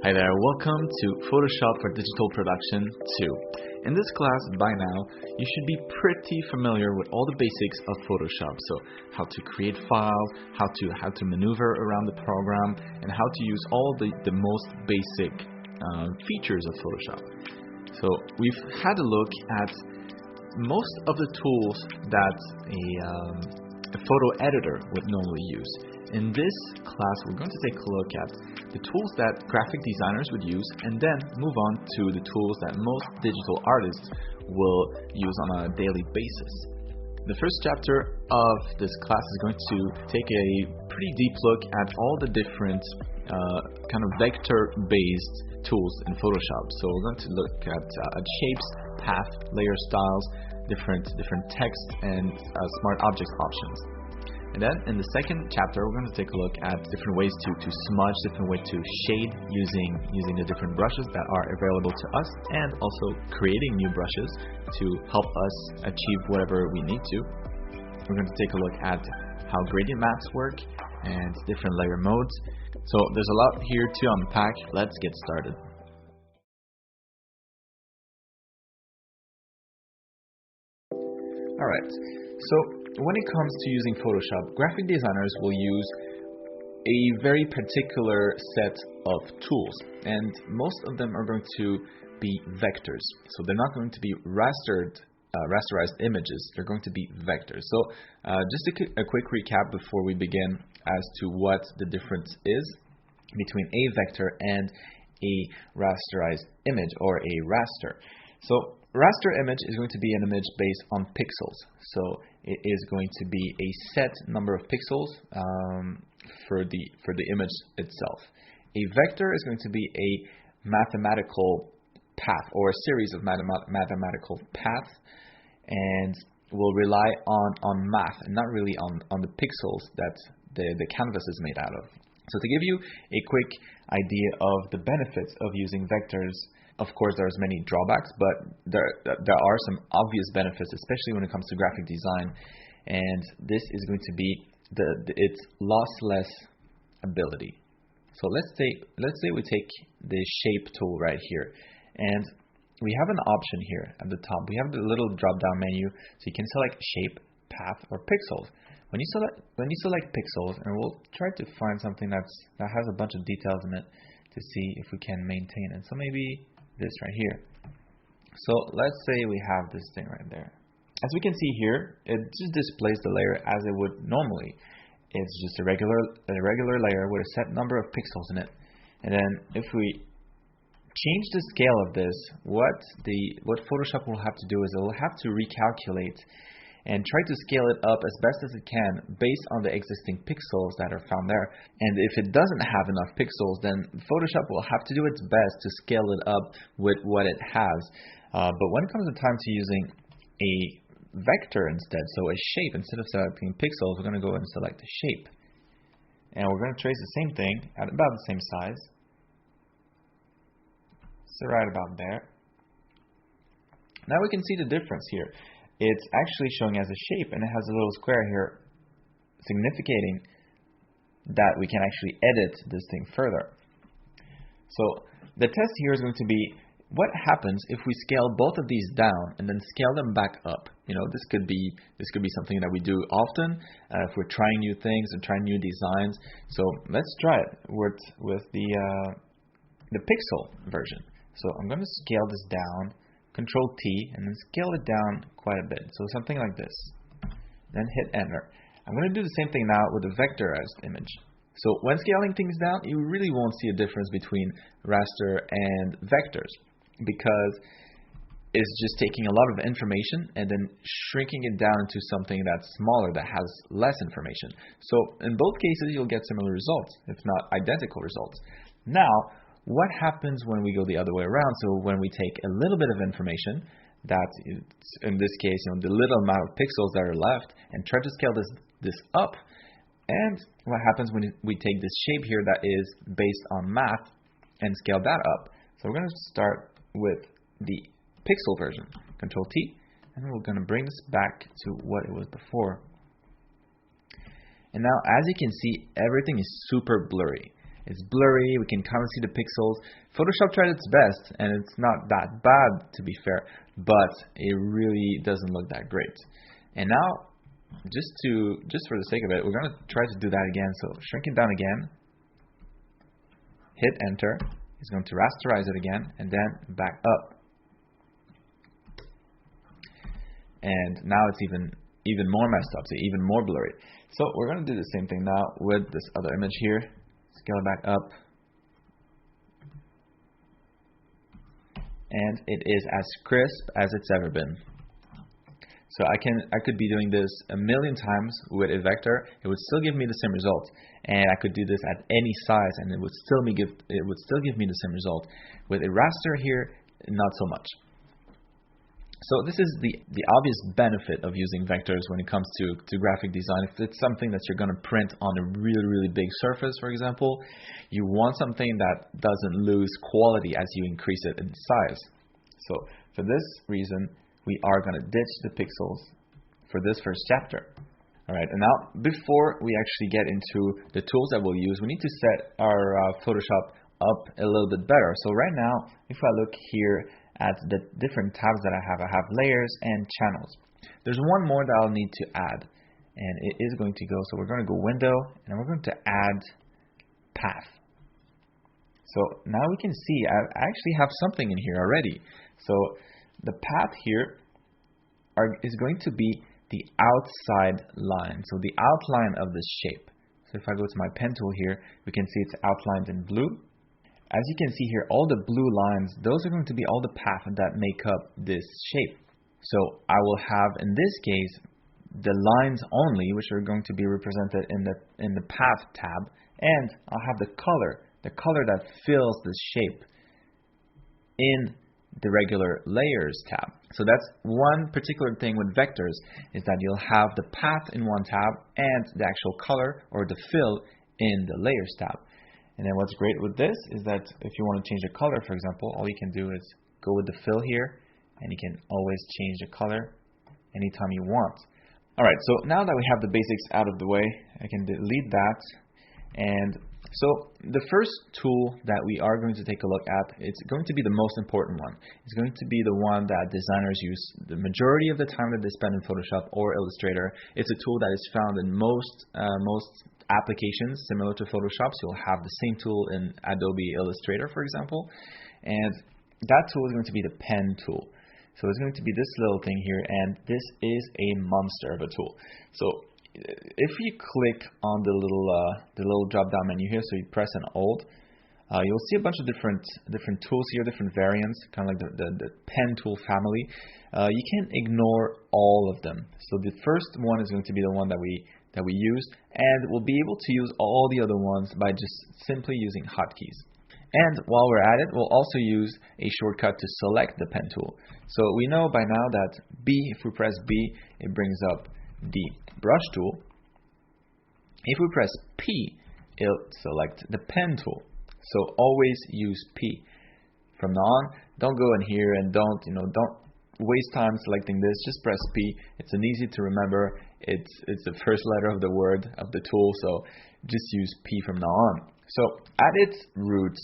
Hi there, welcome to Photoshop for Digital Production 2. In this class, by now, you should be pretty familiar with all the basics of Photoshop. So how to create files, how to maneuver around the program, and how to use all the most basic features of Photoshop. So we've had a look at most of the tools that a photo editor would normally use. In this class, we're going to take a look at the tools that graphic designers would use, and then move on to the tools that most digital artists will use on a daily basis. The first chapter of this class is going to take a pretty deep look at all the different kind of vector-based tools in Photoshop. So we're going to look at shapes, path, layer styles, different text, and smart object options. And then in the second chapter, we're going to take a look at different ways to smudge, different ways to shade using the different brushes that are available to us, and also creating new brushes to help us achieve whatever we need to. We're going to take a look at how gradient maps work and different layer modes. So there's a lot here to unpack. Let's get started. Alright, so when it comes to using Photoshop, graphic designers will use a very particular set of tools, and most of them are going to be vectors. So they're not going to be rasterized images, they're going to be vectors. So just a quick recap before we begin as to what the difference is between a vector and a rasterized image, or a raster. So raster image is going to be an image based on pixels. So it is going to be a set number of pixels for the image itself. A vector is going to be a mathematical path, or a series of mathematical paths, and will rely on math and not really on the pixels that the canvas is made out of. So to give you a quick idea of the benefits of using vectors, of course, there's many drawbacks, but there are some obvious benefits, especially when it comes to graphic design. And this is going to be its lossless ability. So let's say we take the shape tool right here, and we have an option here at the top. We have the little drop-down menu, so you can select shape, path, or pixels. When you select pixels, and we'll try to find something that has a bunch of details in it to see if we can maintain it. So maybe this right here. So let's say we have this thing right there. As we can see here, it just displays the layer as it would normally. It's just a regular layer with a set number of pixels in it. And then if we change the scale of this, what Photoshop will have to do is it will have to recalculate and try to scale it up as best as it can based on the existing pixels that are found there. And if it doesn't have enough pixels, then Photoshop will have to do its best to scale it up with what it has. But when it comes to time to using a vector instead, so a shape, instead of selecting pixels, we're going to go and select a shape. And we're going to trace the same thing at about the same size. So right about there. Now we can see the difference here. It's actually showing as a shape, and it has a little square here, significating that we can actually edit this thing further. So the test here is going to be what happens if we scale both of these down and then scale them back up. You know, this could be something that we do often if we're trying new things and trying new designs. So let's try it with the pixel version. So I'm going to scale this down. Control T, and then scale it down quite a bit. So something like this. Then hit Enter. I'm going to do the same thing now with a vectorized image. So when scaling things down, you really won't see a difference between raster and vectors, because it's just taking a lot of information and then shrinking it down into something that's smaller, that has less information. So in both cases, you'll get similar results, if not identical results. Now, what happens when we go the other way around? So when we take a little bit of information, that is, in this case, the little amount of pixels that are left, and try to scale this up, and what happens when we take this shape here that is based on math and scale that up? So we're going to start with the pixel version. Control T, and we're going to bring this back to what it was before. And now, as you can see, everything is super blurry. It's blurry, we can kind of see the pixels. Photoshop tried its best, and it's not that bad, to be fair, but it really doesn't look that great. And now, just for the sake of it, we're going to try to do that again. So shrink it down again, hit enter. It's going to rasterize it again, and then back up. And now it's even more messed up, so even more blurry. So we're going to do the same thing now with this other image here. Scale it back up. And it is as crisp as it's ever been. So I could be doing this a million times with a vector. It would still give me the same result. And I could do this at any size, and it would still give me the same result. With a raster here, not so much. So this is the obvious benefit of using vectors when it comes to graphic design. If it's something that you're going to print on a really big surface, for example, you want something that doesn't lose quality as you increase it in size. So for this reason, we are going to ditch the pixels for this first chapter. Alright, and now before we actually get into the tools that we'll use, we need to set our Photoshop up a little bit better. So right now, if I look here at the different tabs that I have layers and channels. There's one more that I'll need to add, and it is going to go, so we're going to go window, and we're going to add path. So now we can see I actually have something in here already. So the path here is going to be the outside line, so the outline of this shape. So if I go to my pen tool here, we can see it's outlined in blue. As you can see here, all the blue lines, those are going to be all the path that make up this shape. So I will have, in this case, the lines only, which are going to be represented in the path tab, and I'll have the color that fills this shape in the regular layers tab. So that's one particular thing with vectors, is that you'll have the path in one tab and the actual color or the fill in the layers tab. And then what's great with this is that if you want to change the color, for example, all you can do is go with the fill here, and you can always change the color anytime you want. Alright, so now that we have the basics out of the way, I can delete that. And so the first tool that we are going to take a look at, it's going to be the most important one. It's going to be the one that designers use the majority of the time that they spend in Photoshop or Illustrator. It's a tool that is found in most applications similar to Photoshop. So you'll have the same tool in Adobe Illustrator, for example. And that tool is going to be the pen tool. So it's going to be this little thing here, and this is a monster of a tool. So if you click on the little drop down menu here, so you press an Alt, you'll see a bunch of different tools here, different variants, kind of like the pen tool family. You can ignore all of them. So the first one is going to be the one that we use, and we'll be able to use all the other ones by just simply using hotkeys. And while we're at it, we'll also use a shortcut to select the pen tool. So we know by now that B, if we press B, it brings up the brush tool. If we press P, it'll select the pen tool. So always use P. From now on, don't go in here and don't waste time selecting this. Just press P. It's an easy to remember. It's the first letter of the word of the tool, so just use P from now on. So at its roots,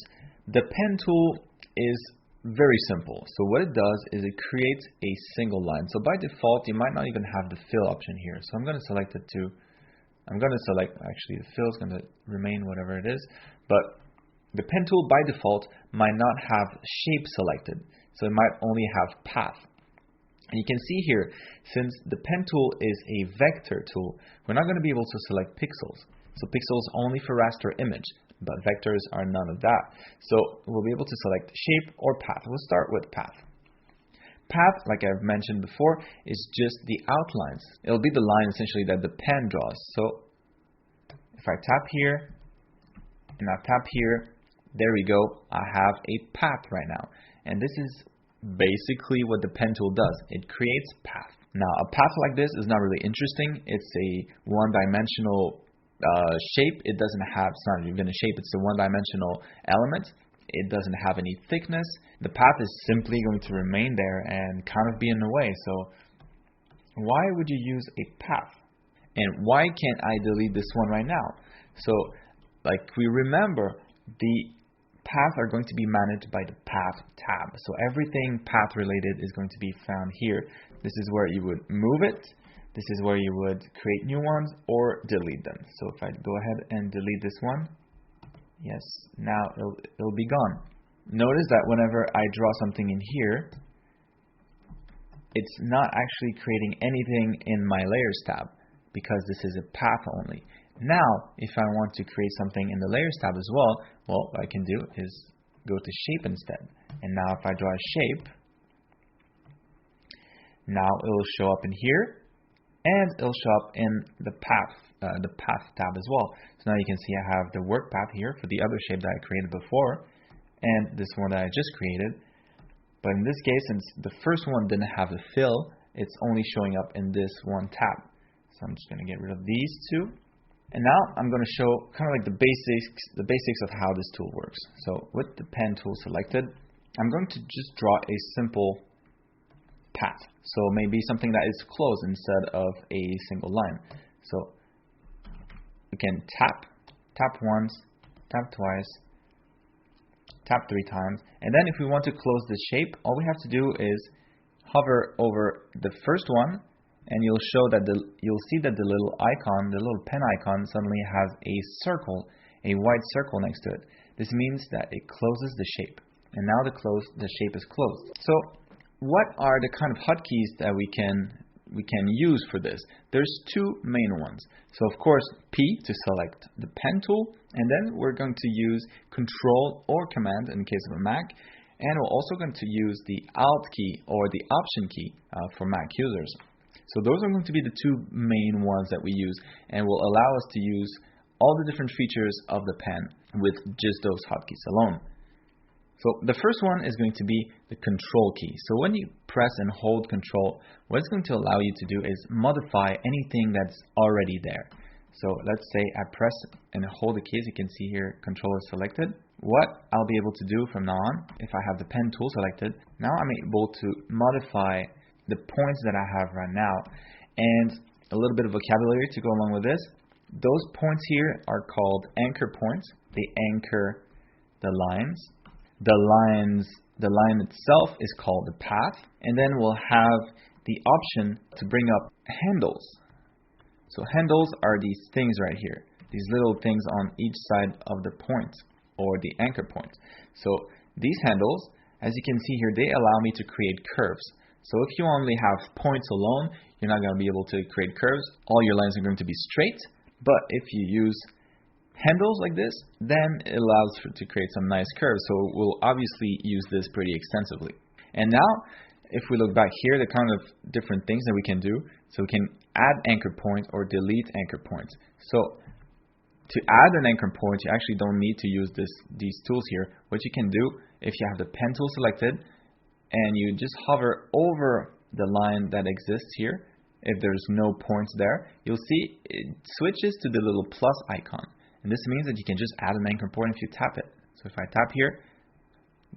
the pen tool is very simple. So what it does is it creates a single line. So by default, you might not even have the fill option here. So I'm going to select it too. Actually the fill is going to remain whatever it is, but the pen tool by default might not have shape selected. So it might only have path. And you can see here, since the pen tool is a vector tool, we're not going to be able to select pixels. So pixels only for raster image, but vectors are none of that. So we'll be able to select shape or path. We'll start with path. Path, like I've mentioned before, is just the outlines. It'll be the line essentially that the pen draws. So if I tap here and I tap here, there we go. I have a path right now. And this is basically what the pen tool does. It creates path. Now a path like this is not really interesting. It's a one-dimensional shape. It's not even a shape, it's a one-dimensional element. It doesn't have any thickness. The path is simply going to remain there and kind of be in the way. So why would you use a path? And why can't I delete this one right now? So like we remember, the paths are going to be managed by the Path tab. So everything path related is going to be found here. This is where you would move it. This is where you would create new ones or delete them. So if I go ahead and delete this one, yes, now it'll be gone. Notice that whenever I draw something in here, it's not actually creating anything in my Layers tab because this is a path only. Now, if I want to create something in the Layers tab as well, what I can do is go to Shape instead. And now if I draw a shape, now it will show up in here, and it'll show up in the Path tab as well. So now you can see I have the work path here for the other shape that I created before, and this one that I just created. But in this case, since the first one didn't have a fill, it's only showing up in this one tab. So I'm just going to get rid of these two. And now I'm going to show kind of like the basics of how this tool works. So with the pen tool selected, I'm going to just draw a simple path. So maybe something that is closed instead of a single line. So we can tap once, tap twice, tap 3 times. And then if we want to close this shape, all we have to do is hover over the first one, and you'll see that the little icon, the little pen icon, suddenly has a circle, a white circle next to it. This means that it closes the shape. And now the shape is closed. So what are the kind of hotkeys that we can use for this? There's 2 main ones. So of course, P to select the pen tool, and then we're going to use Control or Command in case of a Mac, and we're also going to use the Alt key or the Option key for Mac users. So those are going to be the 2 main ones that we use, and will allow us to use all the different features of the pen with just those hotkeys alone. So the first one is going to be the Control key. So when you press and hold Control, what it's going to allow you to do is modify anything that's already there. So let's say I press and hold the key. As you can see here, Control is selected. What I'll be able to do from now on, if I have the pen tool selected, now I'm able to modify the points that I have right now. And a little bit of vocabulary to go along with this. Those points here are called anchor points. They anchor the lines. The line itself is called the path. And then we'll have the option to bring up handles. So handles are these things right here. These little things on each side of the point or the anchor point. So these handles, as you can see here, they allow me to create curves. So if you only have points alone, you're not going to be able to create curves. All your lines are going to be straight. But if you use handles like this, then it allows to create some nice curves. So we'll obviously use this pretty extensively. And now, if we look back here, the kind of different things that we can do. So we can add anchor points or delete anchor points. So to add an anchor point, you actually don't need to use these tools here. What you can do, if you have the pen tool selected, and you just hover over the line that exists here, if there's no points there, you'll see it switches to the little plus icon. And this means that you can just add an anchor point if you tap it. So if I tap here,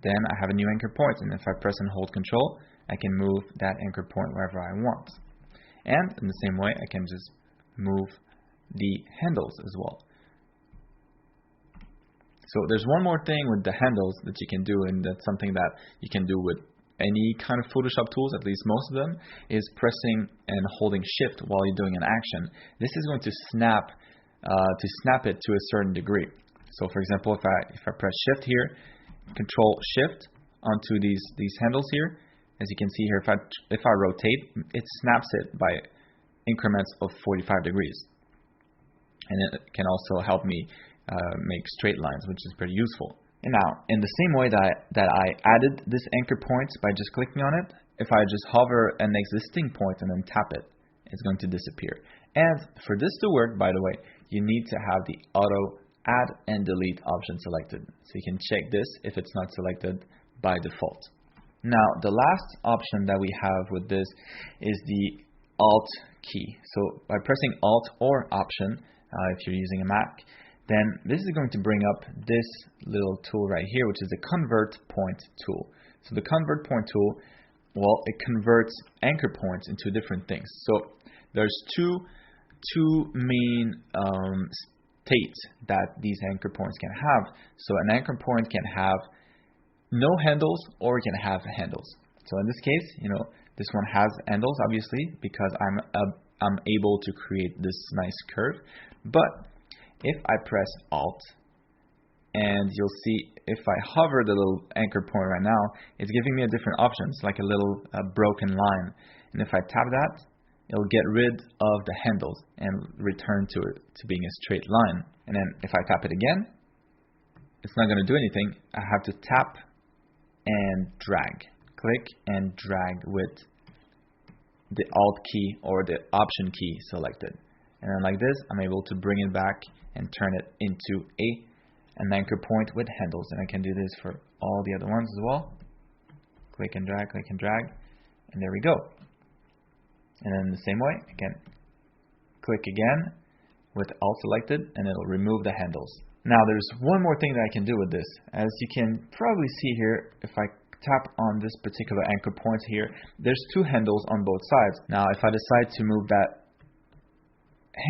then I have a new anchor point. And if I press and hold Control, I can move that anchor point wherever I want. And in the same way, I can just move the handles as well. So there's one more thing with the handles that you can do, and that's something that you can do with any kind of Photoshop tools, at least most of them, is pressing and holding Shift while you're doing an action. This is going to snap it to a certain degree. So for example, if I press Shift here, Control Shift onto these handles here, as you can see here, if I rotate, it snaps it by increments of 45 degrees. And it can also help me make straight lines, which is pretty useful. And now, in the same way that I added this anchor point by just clicking on it, if I just hover an existing point and then tap it, it's going to disappear. And for this to work, by the way, you need to have the Auto Add and Delete option selected. So you can check this if it's not selected by default. Now, the last option that we have with this is the Alt key. So by pressing Alt or Option, if you're using a Mac, then this is going to bring up this little tool right here, which is the Convert Point tool. So the Convert Point tool, well, it converts anchor points into different things. So there's two main state that these anchor points can have. So an anchor point can have no handles or it can have handles. So in this case, this one has handles, obviously, because I'm able to create this nice curve. But if I press Alt, and you'll see if I hover the little anchor point right now, it's giving me a different options, like a little broken line. And if I tap that, it'll get rid of the handles and return to it to being a straight line. And then if I tap it again, it's not going to do anything. I have to tap and drag. Click and drag with the Alt key or the Option key selected. And then like this, I'm able to bring it back and turn it into an anchor point with handles. And I can do this for all the other ones as well. Click and drag, and there we go. And then the same way, I can click again with Alt selected, and it'll remove the handles. Now there's one more thing that I can do with this. As you can probably see here, if I tap on this particular anchor point here, there's two handles on both sides. Now if I decide to move that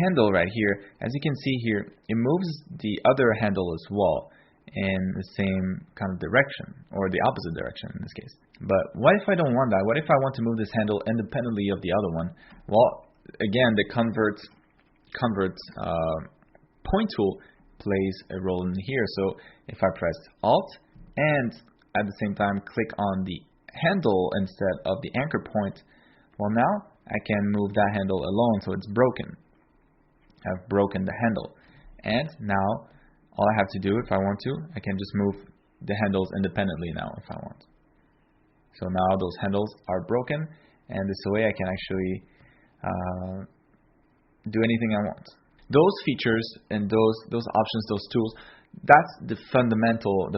handle right here, as you can see here, it moves the other handle as well in the same kind of direction, or the opposite direction in this case. But what if I don't want that? What if I want to move this handle independently of the other one? Well, again, the convert point tool plays a role in here. So if I press Alt and at the same time click on the handle instead of the anchor point, well, now I can move that handle alone, so it's broken. I've broken the handle, and now all I have to do, if I want to, I can just move the handles independently now if I want. So now those handles are broken, and this way I can actually do anything I want. Those features and those options, those tools, that's the fundamental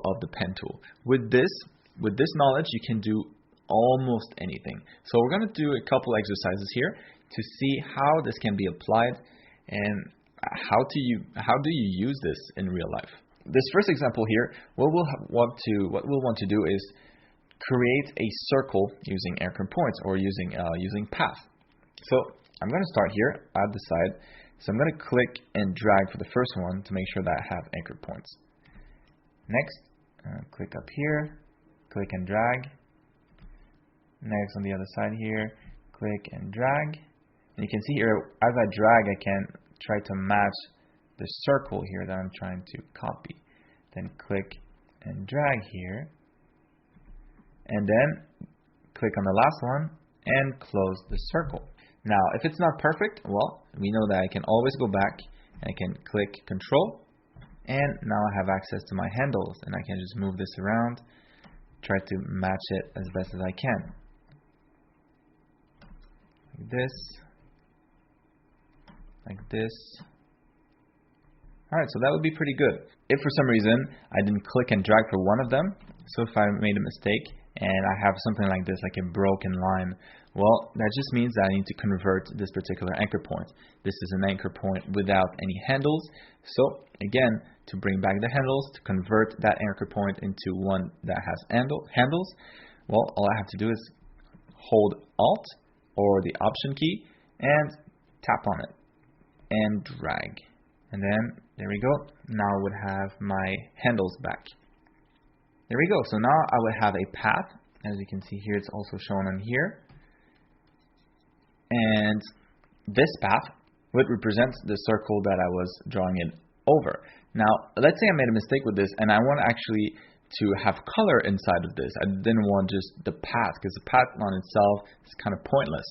of the pen tool. With this knowledge, you can do almost anything. So we're going to do a couple exercises here to see how this can be applied and how do you use this in real life. This first example here, what we'll want to do is create a circle using anchor points or using path. So I'm going to start here at the side. So I'm going to click and drag for the first one to make sure that I have anchor points. Next, click up here, click and drag. Next on the other side here, click and drag. And you can see here, as I drag, I can try to match the circle here that I'm trying to copy. Then click and drag here. And then click on the last one and close the circle. Now, if it's not perfect, well, we know that I can always go back and I can click Control, and now I have access to my handles, and I can just move this around, try to match it as best as I can. Like this. Alright, so that would be pretty good. If for some reason I didn't click and drag for one of them, so if I made a mistake and I have something like this, like a broken line, well, that just means that I need to convert this particular anchor point. This is an anchor point without any handles. So again, to bring back the handles, to convert that anchor point into one that has handles, well, all I have to do is hold Alt or the Option key and tap on it and drag. And then there we go. Now I would have my handles back. There we go. So now I would have a path. As you can see here, it's also shown on here. And this path would represent the circle that I was drawing it over. Now, let's say I made a mistake with this and I want actually to have color inside of this. I didn't want just the path, because the path on itself is kind of pointless.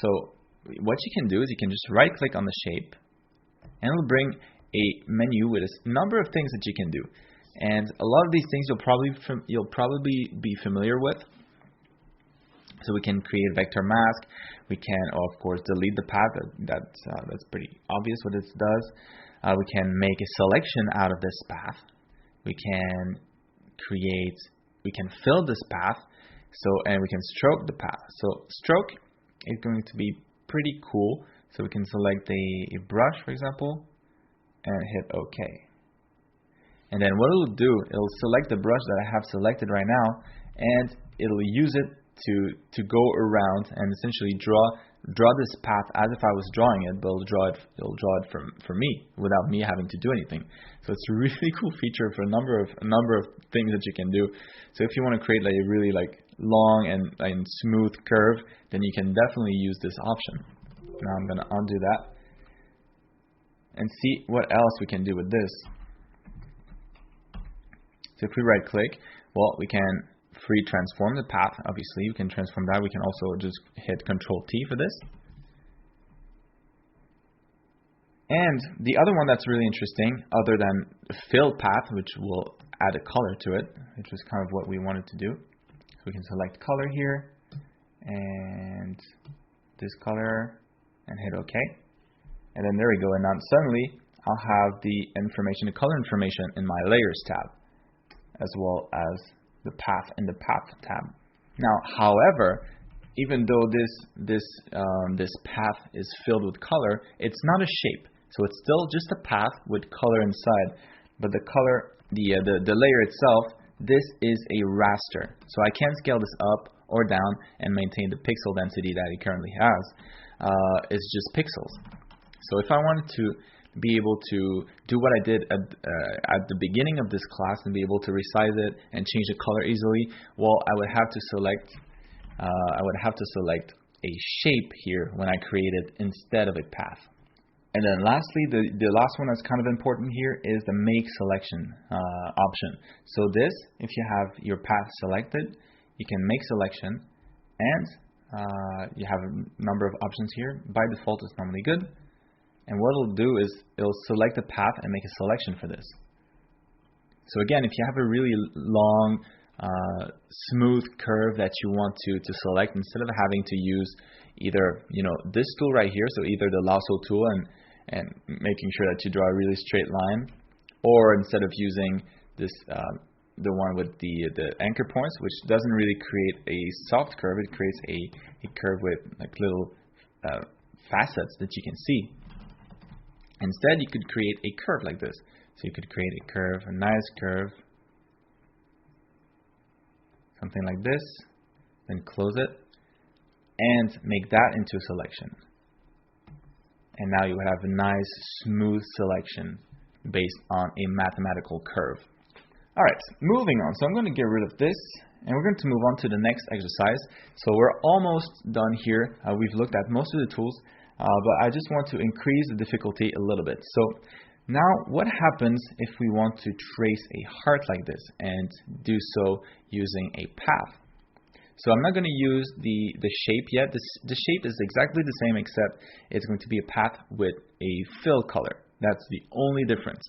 So what you can do is you can just right click on the shape, and it'll bring a menu with a number of things that you can do. And a lot of these things you'll probably be familiar with. So we can create vector mask. We can, of course, delete the path. That's pretty obvious what this does. We can make a selection out of this path. We can fill this path. And we can stroke the path. So stroke is going to be pretty cool. So we can select a brush, for example, and hit OK. And then what it'll do, it'll select the brush that I have selected right now, and it'll use it to go around and essentially draw draw this path as if I was drawing it, but it'll draw it for me without me having to do anything. So it's a really cool feature for a number of things that you can do. So if you want to create like a really like long and smooth curve, then you can definitely use this option. Now I'm going to undo that and see what else we can do with this. So if we right click, well, we can free transform the path. Obviously, you can transform that. We can also just hit Control T for this. And the other one that's really interesting, other than fill path, which will add a color to it, which is kind of what we wanted to do. So we can select color here and this color and hit OK. And then there we go. And now suddenly I'll have the information, the color information in my layers tab, as well as the path in the path tab. Now, however, even though this path is filled with color, it's not a shape. So it's still just a path with color inside. But the color, the layer itself, this is a raster. So I can't scale this up or down and maintain the pixel density that it currently has. It's just pixels. So if I wanted to be able to do what I did at the beginning of this class and be able to resize it and change the color easily, well, I would have to select a shape here when I create it instead of a path. And then lastly, the last one that's kind of important here is the make selection option. So this, if you have your path selected, you can make selection, and you have a number of options here. By default, it's normally good. And what it'll do is it'll select a path and make a selection for this. So again, if you have a really long, smooth curve that you want to select, instead of having to use either this tool right here, so either the lasso tool and making sure that you draw a really straight line, or instead of using this the one with the anchor points, which doesn't really create a soft curve, it creates a curve with like little facets that you can see. Instead, you could create a curve like this. So you could create a curve, a nice curve, something like this, then close it, and make that into a selection. And now you would have a nice, smooth selection based on a mathematical curve. All right, moving on. So I'm going to get rid of this, and we're going to move on to the next exercise. So we're almost done here. We've looked at most of the tools. But I just want to increase the difficulty a little bit. So now what happens if we want to trace a heart like this and do so using a path? So I'm not going to use the shape yet. The shape is exactly the same, except it's going to be a path with a fill color. That's the only difference.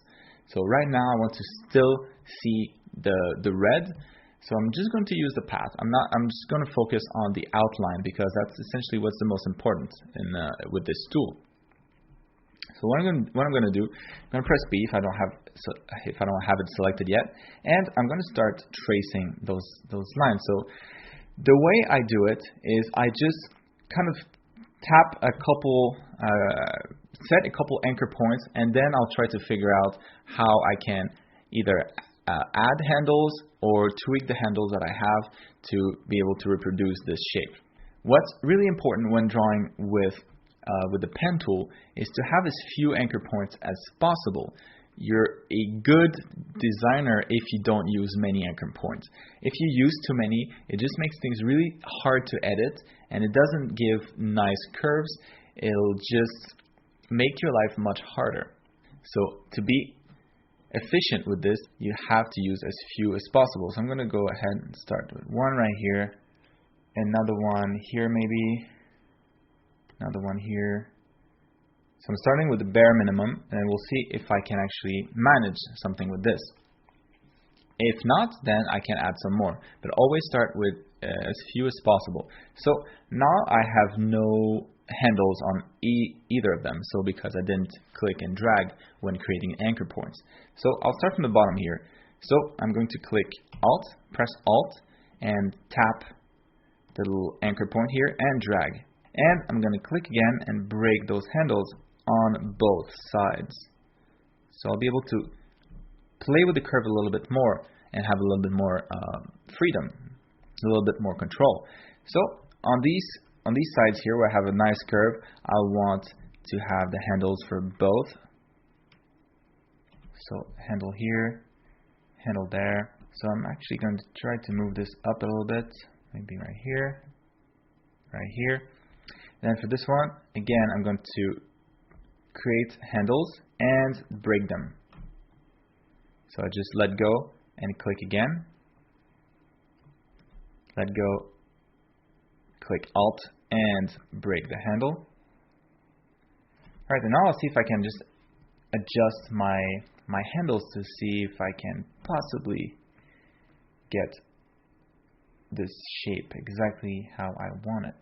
So right now I want to still see the red. So I'm just going to use the path. I'm just going to focus on the outline, because that's essentially what's the most important with this tool. So what I'm going to do, I'm going to press B if I don't have it selected yet, and I'm going to start tracing those lines. So the way I do it is I just kind of tap a couple, set a couple anchor points, and then I'll try to figure out how I can either add handles or tweak the handles that I have to be able to reproduce this shape. What's really important when drawing with the pen tool is to have as few anchor points as possible. You're a good designer if you don't use many anchor points. If you use too many, it just makes things really hard to edit, and it doesn't give nice curves. It'll just make your life much harder. So to be efficient with this, you have to use as few as possible. So I'm going to go ahead and start with one right here, another one here maybe, another one here. So I'm starting with the bare minimum, and we'll see if I can actually manage something with this. If not, then I can add some more, but always start with as few as possible. So now I have no handles on either of them, so because I didn't click and drag when creating anchor points. So I'll start from the bottom here. So I'm going to click Alt, press Alt, and tap the little anchor point here and drag. And I'm going to click again and break those handles on both sides. So I'll be able to play with the curve a little bit more and have a little bit more freedom, a little bit more control. So on on these sides here where I have a nice curve, I'll want to have the handles for both. So handle here, handle there. So I'm actually going to try to move this up a little bit, maybe right here, right here. And then for this one, again, I'm going to create handles and break them. So I just let go and click again. Let go, click Alt and break the handle. Alright, and now I'll see if I can just adjust my handles to see if I can possibly get this shape exactly how I want it.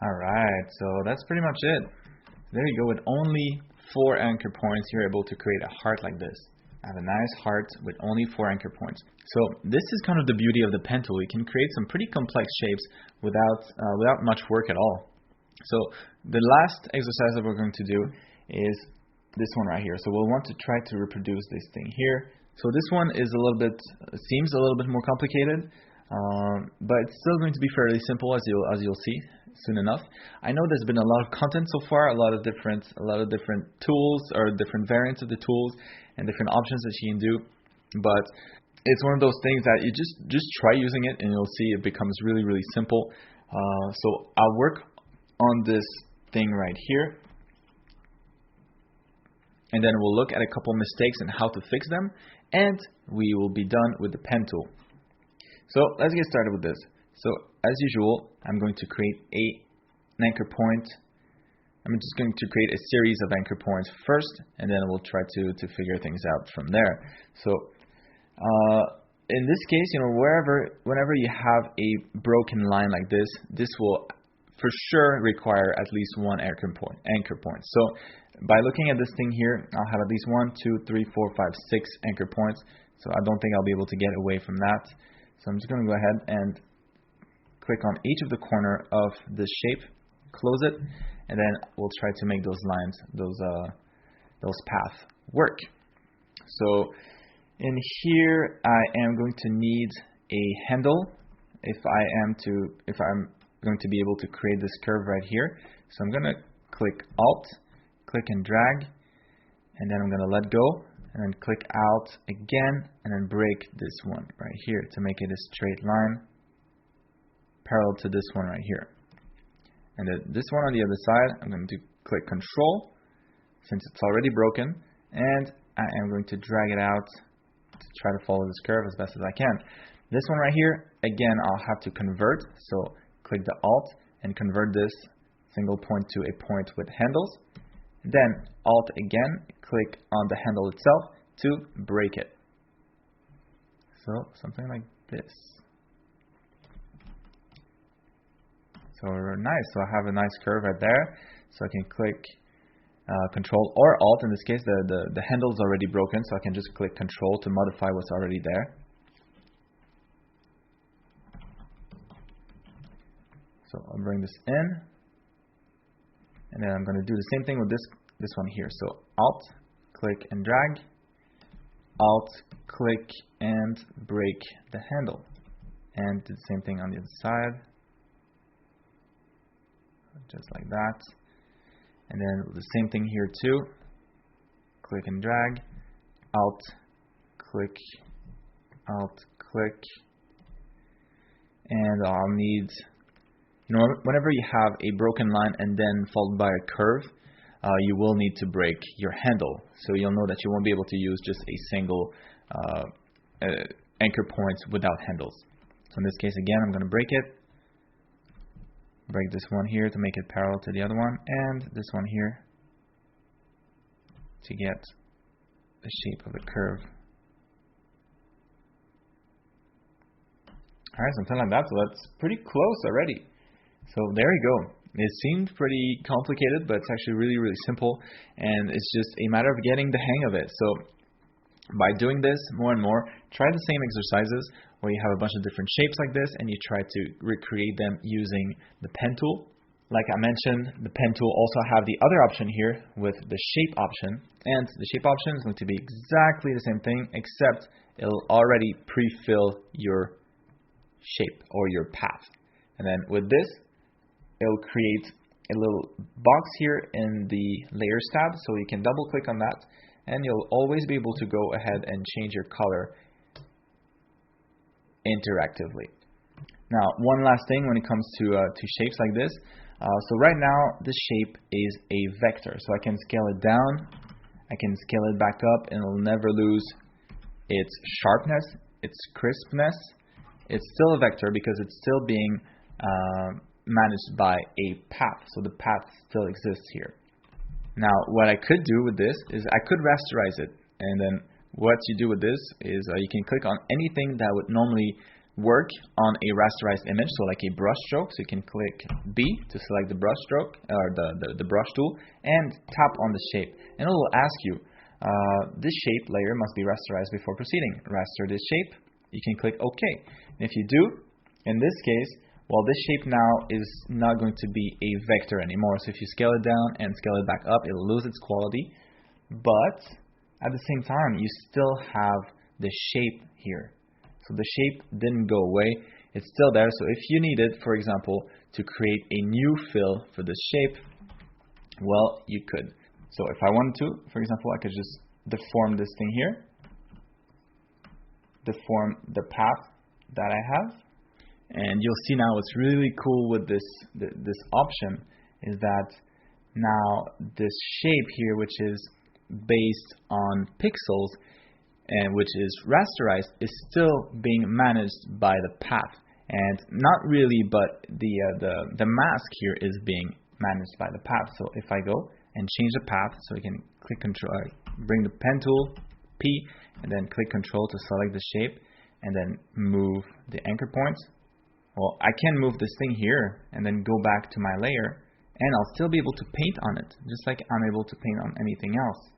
Alright, so that's pretty much it. There you go. With only 4 anchor points, you're able to create a heart like this. I have a nice heart with only 4 anchor points. So this is kind of the beauty of the pen tool. You can create some pretty complex shapes without much work at all. So the last exercise that we're going to do is this one right here. So we'll want to try to reproduce this thing here. So this one is seems a little bit more complicated, but it's still going to be fairly simple, as you'll see soon enough. I know there's been a lot of content so far, a lot of different tools or different variants of the tools and different options that you can do, but it's one of those things that you just try using it and you'll see it becomes really, really simple. So I'll work on this thing right here, and then we'll look at a couple mistakes and how to fix them, and we will be done with the pen tool. So let's get started with this. So as usual, I'm going to create an anchor point. I'm just going to create a series of anchor points first, and then we'll try to figure things out from there. So in this case, whenever you have a broken line like this, this will for sure require at least 1 anchor point. So by looking at this thing here, I'll have at least 1, 2, 3, 4, 5, 6 anchor points. So I don't think I'll be able to get away from that. So I'm just going to go ahead and click on each of the corner of this shape, close it, and then we'll try to make those lines, those paths work. So in here, I am going to need a handle if I'm going to be able to create this curve right here. So I'm going to click Alt, click and drag, and then I'm going to let go, and then click Alt again, and then break this one right here to make it a straight line parallel to this one right here. And then this one on the other side, I'm going to click Control, since it's already broken, and I am going to drag it out to try to follow this curve as best as I can. This one right here, again, I'll have to convert, so click the Alt and convert this single point to a point with handles. Then Alt again, click on the handle itself to break it. So something like this. So nice. So I have a nice curve right there. So I can click Control or Alt. In this case, the handle is already broken, so I can just click Control to modify what's already there. So I'll bring this in, and then I'm going to do the same thing with this one here. So Alt, click and drag, Alt, click and break the handle, and do the same thing on the other side, just like that. And then the same thing here too. Click and drag, Alt, click, and I'll need, whenever you have a broken line and then followed by a curve, you will need to break your handle. So you'll know that you won't be able to use just a single anchor point without handles. So in this case, again, I'm going to break it. Break this one here to make it parallel to the other one, and this one here to get the shape of the curve. Alright, something like that. So that's pretty close already. So there you go. It seemed pretty complicated, but it's actually really, really simple, and it's just a matter of getting the hang of it. So by doing this more and more, try the same exercises where you have a bunch of different shapes like this, and you try to recreate them using the pen tool. Like I mentioned, the pen tool also have the other option here with the shape option, and the shape option is going to be exactly the same thing, except it'll already pre-fill your shape or your path. And then with this, it'll create a little box here in the layers tab, so you can double click on that, and you'll always be able to go ahead and change your color interactively. Now, one last thing when it comes to shapes like this. So right now, this shape is a vector. So I can scale it down, I can scale it back up, and it'll never lose its sharpness, its crispness. It's still a vector because it's still being managed by a path. So the path still exists here. Now, what I could do with this is I could rasterize it. And then what you do with this is you can click on anything that would normally work on a rasterized image, so like a brush stroke. So you can click B to select the brush stroke or the brush tool and tap on the shape, and it will ask you this shape layer must be rasterized before proceeding. Raster this shape. You can click OK. And if you do, in this case, well, this shape now is not going to be a vector anymore. So if you scale it down and scale it back up, it'll lose its quality, but at the same time, you still have the shape here. So the shape didn't go away. It's still there. So if you needed, for example, to create a new fill for this shape, well, you could. So if I wanted to, for example, I could just deform this thing here, deform the path that I have. And you'll see now what's really cool with this option is that now this shape here, which is based on pixels, and which is rasterized, is still being managed by the path, and not really, but the mask here is being managed by the path. So if I go and change the path, so you can click Control, bring the pen tool P, and then click Control to select the shape, and then move the anchor points. Well, I can move this thing here and then go back to my layer, and I'll still be able to paint on it, just like I'm able to paint on anything else.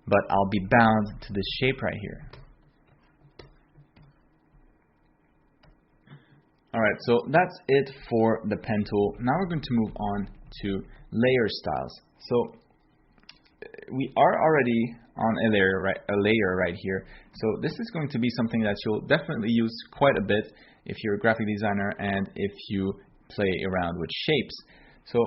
But I'll be bound to this shape right here. Alright, so that's it for the pen tool. Now we're going to move on to layer styles. So we are already on a layer right here. So this is going to be something that you'll definitely use quite a bit if you're a graphic designer and if you play around with shapes. So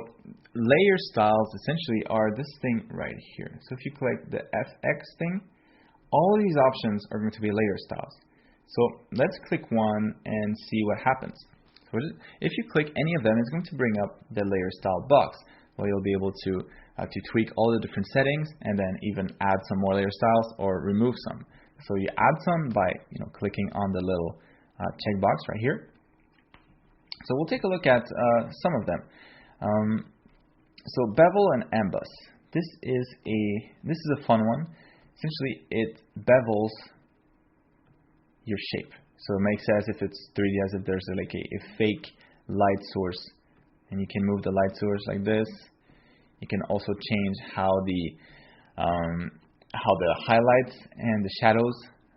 layer styles essentially are this thing right here. So if you click the FX thing, all these options are going to be layer styles. So let's click one and see what happens. So if you click any of them, it's going to bring up the layer style box, where you'll be able to tweak all the different settings and then even add some more layer styles or remove some. So you add some by clicking on the little checkbox right here. So we'll take a look at some of them. So bevel and emboss. This is a fun one. Essentially, it bevels your shape. So it makes it as if it's 3D, as if there's like a fake light source, and you can move the light source like this. You can also change how the highlights and the shadows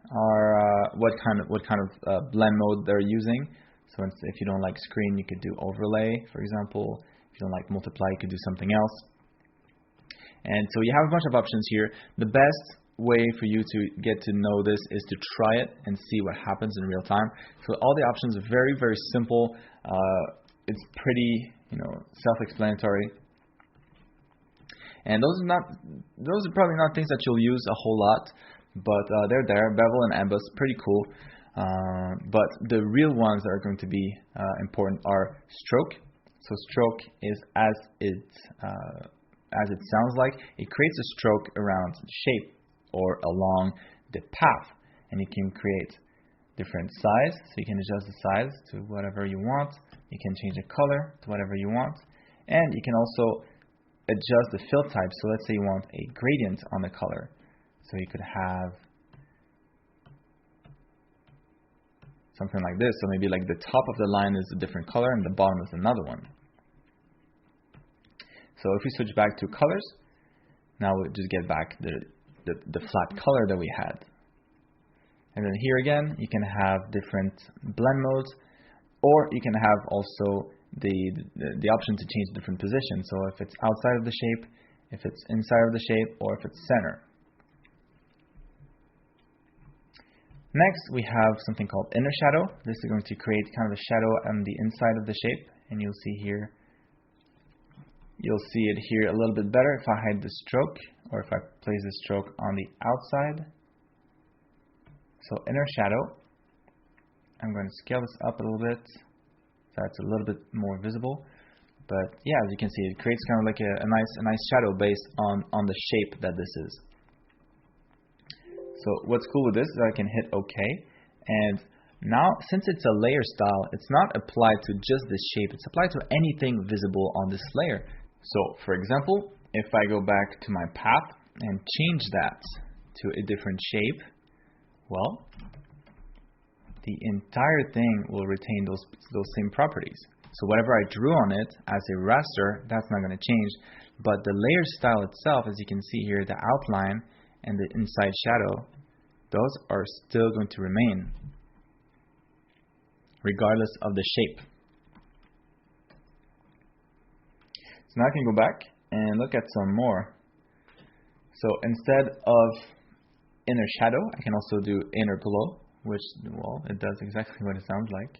are, what kind of blend mode they're using. So if you don't like screen, you could do overlay, for example. If you don't like multiply, you could do something else. And so you have a bunch of options here. The best way for you to get to know this is to try it and see what happens in real time. So all the options are very, very simple. It's pretty, self-explanatory. And those are probably not things that you'll use a whole lot, but they're there. Bevel and emboss, pretty cool. But the real ones that are going to be important are stroke. So stroke is as it sounds like. It creates a stroke around the shape or along the path, and you can create different size. So you can adjust the size to whatever you want. You can change the color to whatever you want, and you can also adjust the fill type. So let's say you want a gradient on the color. So you could have something like this. So maybe like the top of the line is a different color and the bottom is another one. So if we switch back to colors, now we'll just get back the flat color that we had. And then here again, you can have different blend modes, or you can have also the option to change different positions. So if it's outside of the shape, if it's inside of the shape, or if it's center. Next, we have something called inner shadow. This is going to create kind of a shadow on the inside of the shape, and you'll see it here a little bit better if I hide the stroke, or if I place the stroke on the outside. So inner shadow. I'm going to scale this up a little bit so it's a little bit more visible. But yeah, as you can see, it creates kind of like a nice shadow based on the shape that this is. So what's cool with this is I can hit OK, and now since it's a layer style, it's not applied to just this shape, it's applied to anything visible on this layer. So for example, if I go back to my path and change that to a different shape, well, the entire thing will retain those same properties. So whatever I drew on it as a raster, that's not going to change, but the layer style itself, as you can see here, the outline and the inside shadow, those are still going to remain regardless of the shape. So now I can go back and look at some more. So instead of inner shadow, I can also do inner glow, which, well, it does exactly what it sounds like.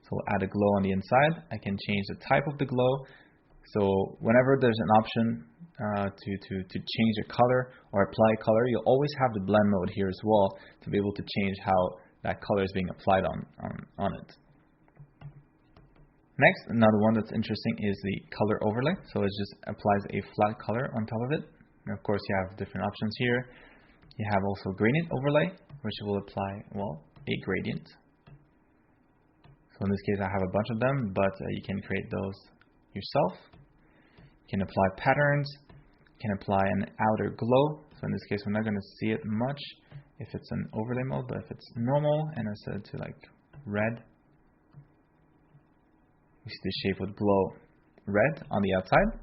So we'll add a glow on the inside. I can change the type of the glow. So whenever there's an option to change a color or apply a color, you'll always have the blend mode here as well to be able to change how that color is being applied on it. Next, another one that's interesting is the color overlay. So it just applies a flat color on top of it. And of course, you have different options here. You have also gradient overlay, which will apply, well, a gradient. So in this case, I have a bunch of them, but you can create those yourself. You can apply patterns. You can apply an outer glow. So in this case, we're not going to see it much if it's an overlay mode, but if it's normal and I set it to like red, you see the shape would glow red on the outside.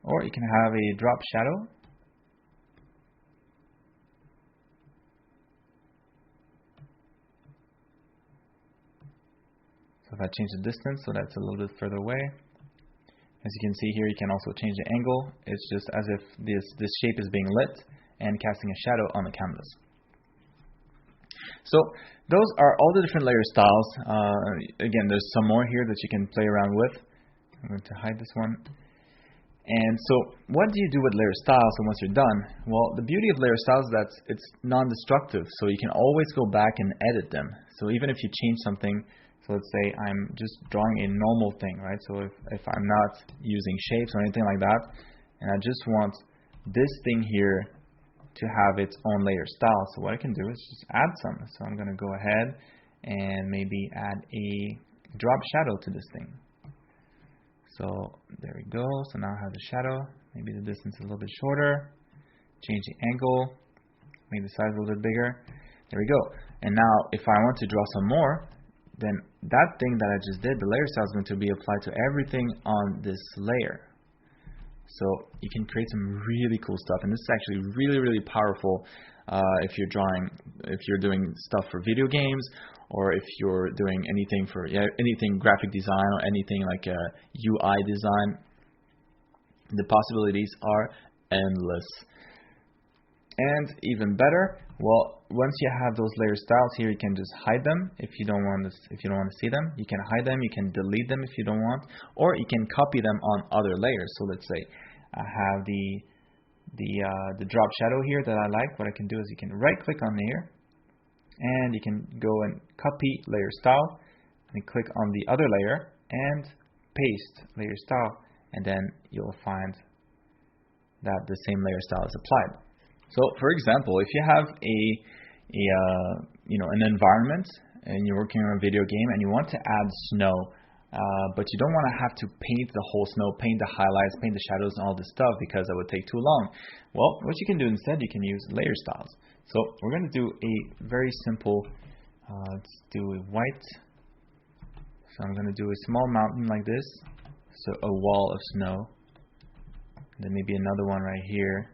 Or you can have a drop shadow. So if I change the distance so that's a little bit further away, as you can see here, you can also change the angle. It's just as if this shape is being lit and casting a shadow on the canvas. So those are all the different layer styles. Again, there's some more here that you can play around with. I'm going to hide this one. And so what do you do with layer styles and once you're done? Well, the beauty of layer styles is that it's non-destructive, so you can always go back and edit them. So even if you change something, so let's say I'm just drawing a normal thing, right? So if I'm not using shapes or anything like that, and I just want this thing here to have its own layer style, so what I can do is just add some. So I'm going to go ahead and maybe add a drop shadow to this thing. So there we go. So now I have the shadow. Maybe the distance is a little bit shorter. Change the angle. Make the size a little bit bigger. There we go. And now if I want to draw some more, then that thing that I just did, the layer style is going to be applied to everything on this layer. So you can create some really cool stuff, and this is actually really, really powerful if you're doing stuff for video games, or if you're doing anything for anything graphic design or anything like UI design. The possibilities are endless. And even better, well, once you have those layer styles here, you can just hide them if you don't want to see them. You can hide them, you can delete them if you don't want, or you can copy them on other layers. So let's say I have the drop shadow here that I like. What I can do is you can right click on here, and you can go and copy layer style, and click on the other layer and paste layer style, and then you'll find that the same layer style is applied. So for example, if you have an environment and you're working on a video game and you want to add snow, but you don't want to have to paint the whole snow, paint the highlights, paint the shadows and all this stuff because that would take too long. Well, what you can do instead, you can use layer styles. So we're going to do a very simple, let's do a white. So I'm going to do a small mountain like this, so a wall of snow. Then maybe another one right here.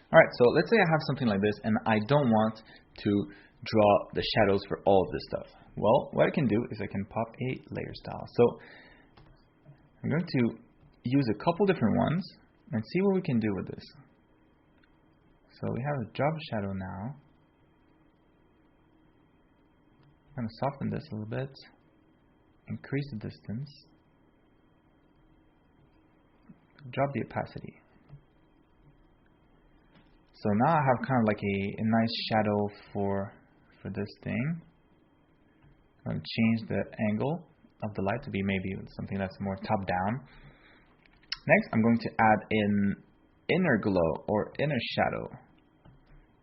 Alright, so let's say I have something like this and I don't want to draw the shadows for all of this stuff? Well, what I can do is I can pop a layer style. So I'm going to use a couple different ones and see what we can do with this. So we have a drop shadow now. I'm going to soften this a little bit, increase the distance, drop the opacity. So now I have kind of like a nice shadow for this thing. I'm going to change the angle of the light to be maybe something that's more top down. Next, I'm going to add an inner glow or inner shadow.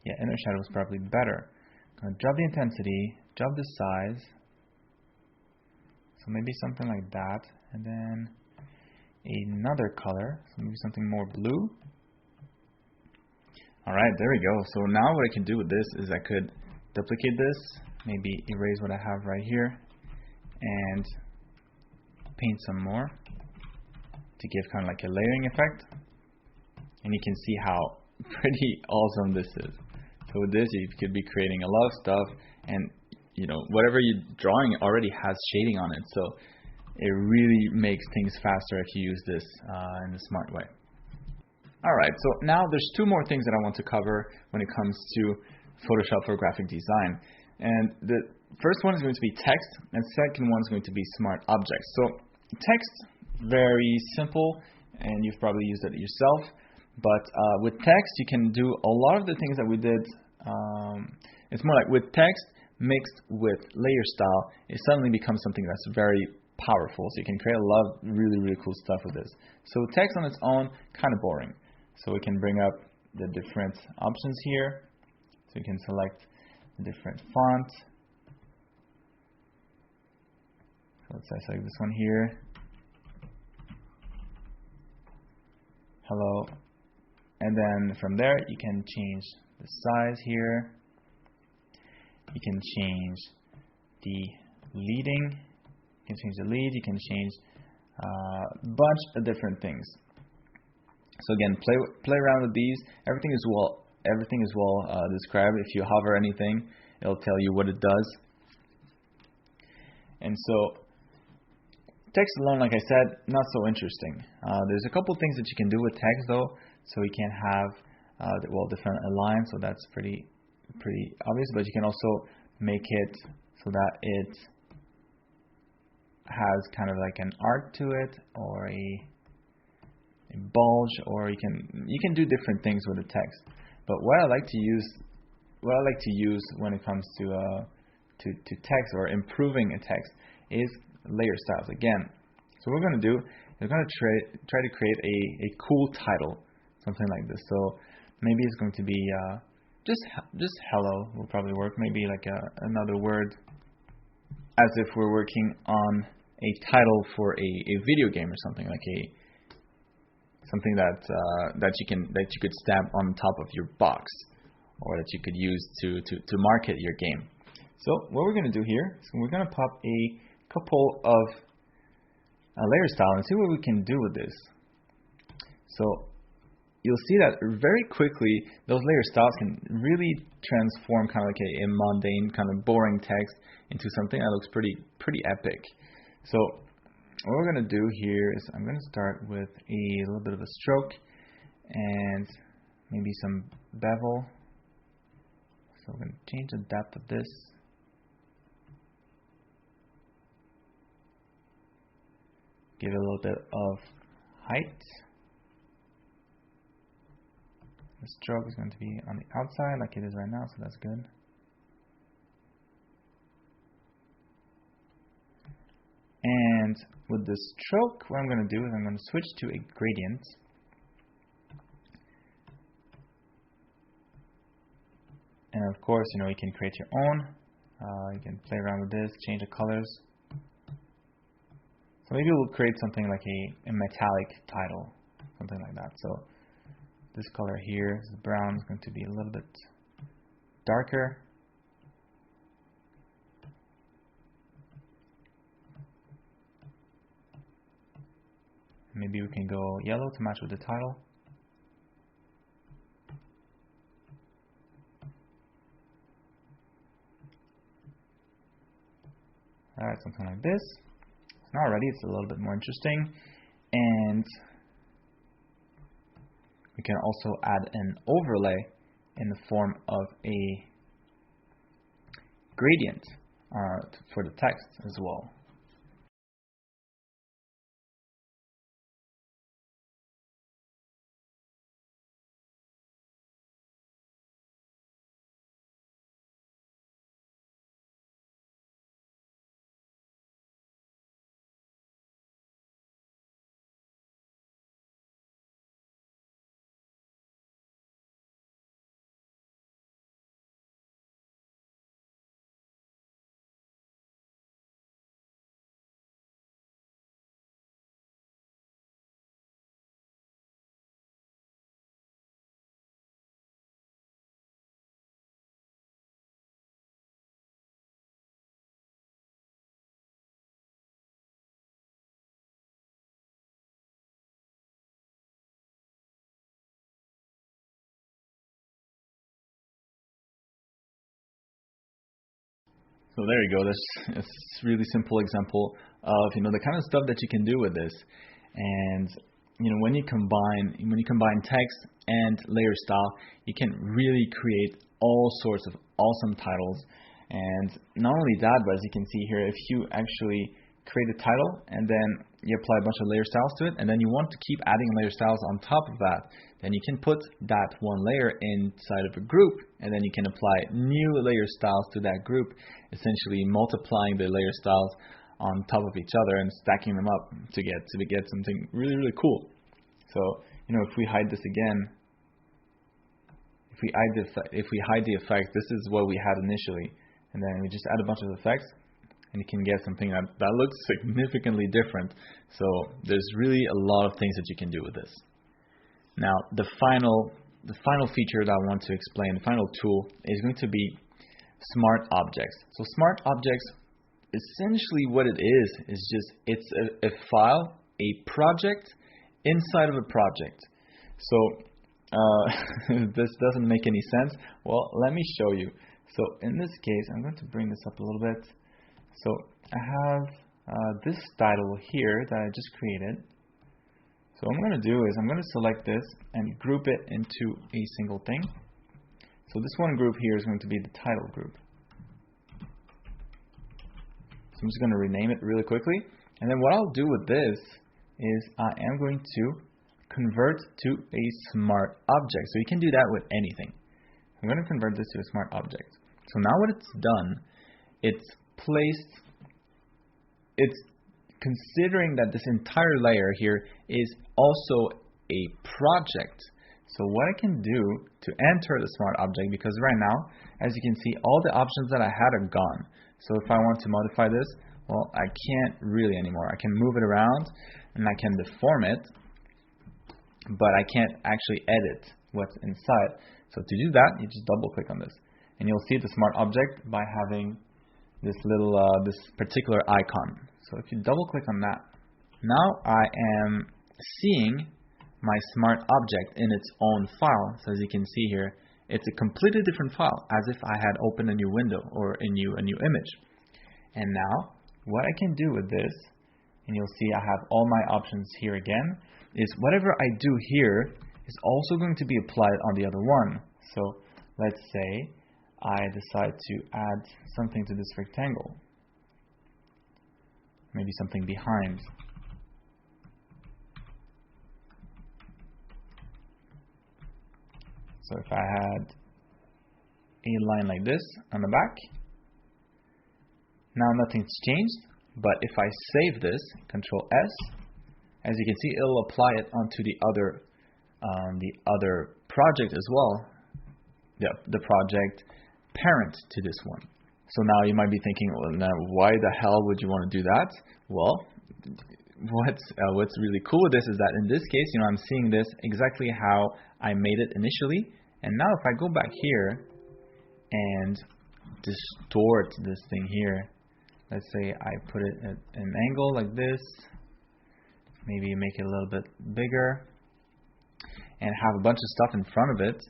Yeah, inner shadow is probably better. I'm going to drop the intensity, drop the size. So maybe something like that. And then another color, so maybe something more blue. Alright, there we go. So now what I can do with this is I could duplicate this, maybe erase what I have right here, and paint some more to give kind of like a layering effect. And you can see how pretty awesome this is. So with this, you could be creating a lot of stuff, and you know, whatever you're drawing already has shading on it. So it really makes things faster if you use this in a smart way. Alright, so now there's two more things that I want to cover when it comes to Photoshop for graphic design. And the first one is going to be text, and second one is going to be smart objects. So text, very simple, and you've probably used it yourself. But with text, you can do a lot of the things that we did. It's more like with text mixed with layer style, it suddenly becomes something that's very powerful. So you can create a lot of really, really cool stuff with this. So text on its own, kind of boring. So we can bring up the different options here. So you can select the different font. So let's say I select this one here. Hello. And then from there, you can change the size here. You can change the leading. You can change the lead. You can change a bunch of different things. So again, play around with these. Everything is well described. If you hover anything, it'll tell you what it does. And so text alone, like I said, not so interesting. There's a couple things that you can do with text though. So you can have different lines. So that's pretty obvious. But you can also make it so that it has kind of like an arc to it, or a bulge, or you can do different things with the text. But what I like to use when it comes to text or improving a text is layer styles again. So what we're going to do is we're going to try to create a cool title, something like this. So maybe it's going to be just hello will probably work. Maybe like another word, as if we're working on a title for a video game or something, like something that you could stamp on top of your box, or that you could use to market your game. So what we're going to do here is we're going to pop a couple of layer style and see what we can do with this. So you'll see that very quickly those layer styles can really transform kind of like a mundane, kind of boring text into something that looks pretty epic. So what we're going to do here is I'm going to start with a little bit of a stroke and maybe some bevel. So we're going to change the depth of this. Give it a little bit of height. The stroke is going to be on the outside like it is right now, so that's good. And with the stroke, what I'm going to do is I'm going to switch to a gradient. And of course, you can create your own. You can play around with this, change the colors. So maybe we'll create something like a metallic title, something like that. So this color here, this brown, is going to be a little bit darker. Maybe we can go yellow to match with the title. add something like this. And already it's a little bit more interesting. And we can also add an overlay in the form of a gradient for the text as well. So there you go. That's a really simple example of the kind of stuff that you can do with this. And when you combine text and layer style, you can really create all sorts of awesome titles. And not only that, but as you can see here, if you actually create a title and then you apply a bunch of layer styles to it, and then you want to keep adding layer styles on top of that, then you can put that one layer inside of a group, and then you can apply new layer styles to that group, essentially multiplying the layer styles on top of each other and stacking them up to get something really, really cool. So if we hide this again, if we hide the effect, this is what we had initially, and then we just add a bunch of effects, and you can get something that looks significantly different. So there's really a lot of things that you can do with this. Now, the final feature that I want to explain, the final tool, is going to be smart objects. So smart objects, essentially what it is it's a file, a project inside of a project. So this doesn't make any sense. Well, let me show you. So in this case, I'm going to bring this up a little bit. So I have this title here that I just created. So what I'm going to do is I'm going to select this and group it into a single thing. So this one group here is going to be the title group. So I'm just going to rename it really quickly. And then what I'll do with this is I am going to convert to a smart object. So you can do that with anything. I'm going to convert this to a smart object. So now what it's done, it's considering that this entire layer here is also a project. So what I can do to enter the smart object, because right now, as you can see, all the options that I had are gone. So if I want to modify this, well, I can't really anymore. I can move it around and I can deform it, but I can't actually edit what's inside. So to do that, you just double click on this, and you'll see the smart object by having this little this particular icon. So if you double click on that, now I am seeing my smart object in its own file. So as you can see here, it's a completely different file, as if I had opened a new window or a new image. And now what I can do with this, and you'll see I have all my options here again, is whatever I do here is also going to be applied on the other one. So let's say I decide to add something to this rectangle, maybe something behind. So if I had a line like this on the back, now nothing's changed, but if I save this, Control S, as you can see, it'll apply it onto the other project as well, the project parent to this one. So now you might be thinking, well, now why the hell would you want to do that? Well, what's really cool with this is that in this case, I'm seeing this exactly how I made it initially. And now if I go back here and distort this thing here, let's say I put it at an angle like this, maybe make it a little bit bigger, and have a bunch of stuff in front of it.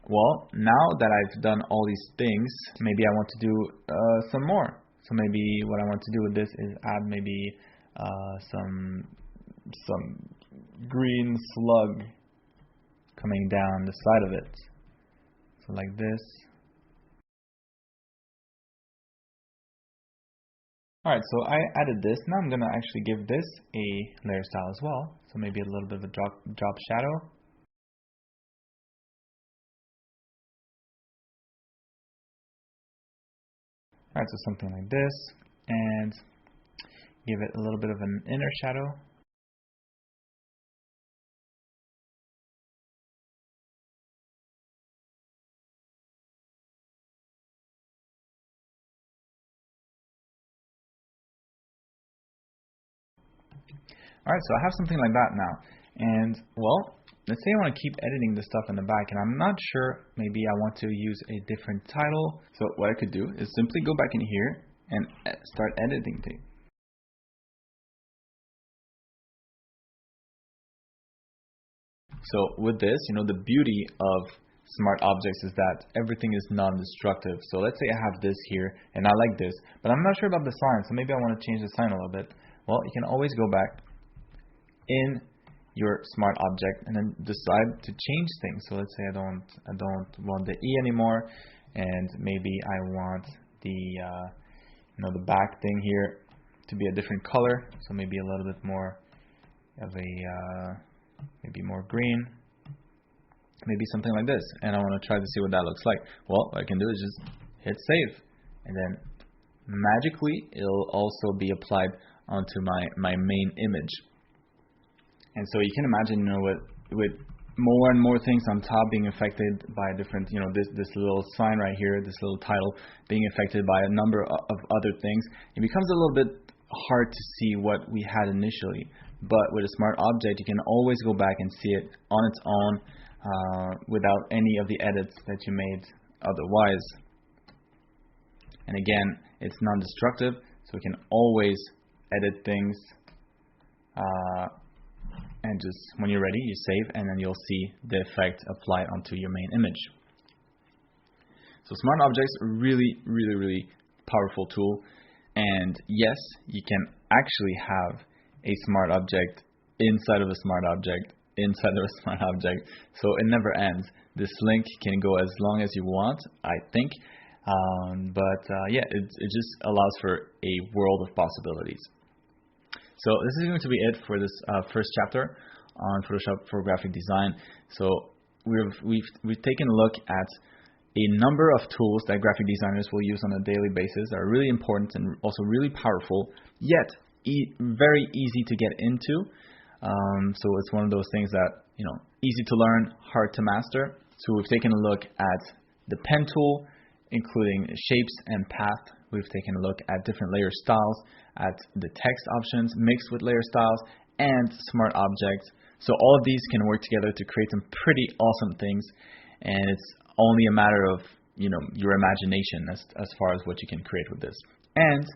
Well, now that I've done all these things, maybe I want to do some more. So maybe what I want to do with this is add maybe some green slug coming down the side of it. So like this. Alright, so I added this. Now I'm going to actually give this a layer style as well. So maybe a little bit of a drop shadow. Alright, so something like this. And give it a little bit of an inner shadow. Alright, so I have something like that now. And, well, let's say I want to keep editing the stuff in the back, and I'm not sure, maybe I want to use a different title. So what I could do is simply go back in here and start editing things. So with this, the beauty of smart objects is that everything is non-destructive. So let's say I have this here, and I like this, but I'm not sure about the sign, so maybe I want to change the sign a little bit. Well, you can always go back in your smart object and then decide to change things. So let's say I don't want the E anymore, and maybe I want the the back thing here to be a different color. So maybe a little bit more of a maybe more green, maybe something like this. And I want to try to see what that looks like. Well, what I can do is just hit save, and then magically it'll also be applied onto my main image. And so you can imagine, with more and more things on top being affected by different, this little sign right here, this little title being affected by a number of other things, it becomes a little bit hard to see what we had initially. But with a smart object, you can always go back and see it on its own without any of the edits that you made otherwise. And again, it's non-destructive, so we can always edit things. And just when you're ready, you save, and then you'll see the effect applied onto your main image. So smart objects are really, really, really powerful tool. And yes, you can actually have a smart object inside of a smart object inside of a smart object. So it never ends. This link can go as long as you want, I think. Yeah, it just allows for a world of possibilities. So this is going to be it for this first chapter on Photoshop for graphic design. So we've taken a look at a number of tools that graphic designers will use on a daily basis that are really important and also really powerful, yet very easy to get into. So it's one of those things that, easy to learn, hard to master. So we've taken a look at the pen tool, including shapes and path. We've taken a look at different layer styles, at the text options mixed with layer styles, and smart objects. So all of these can work together to create some pretty awesome things, and it's only a matter of your imagination as far as what you can create with this. And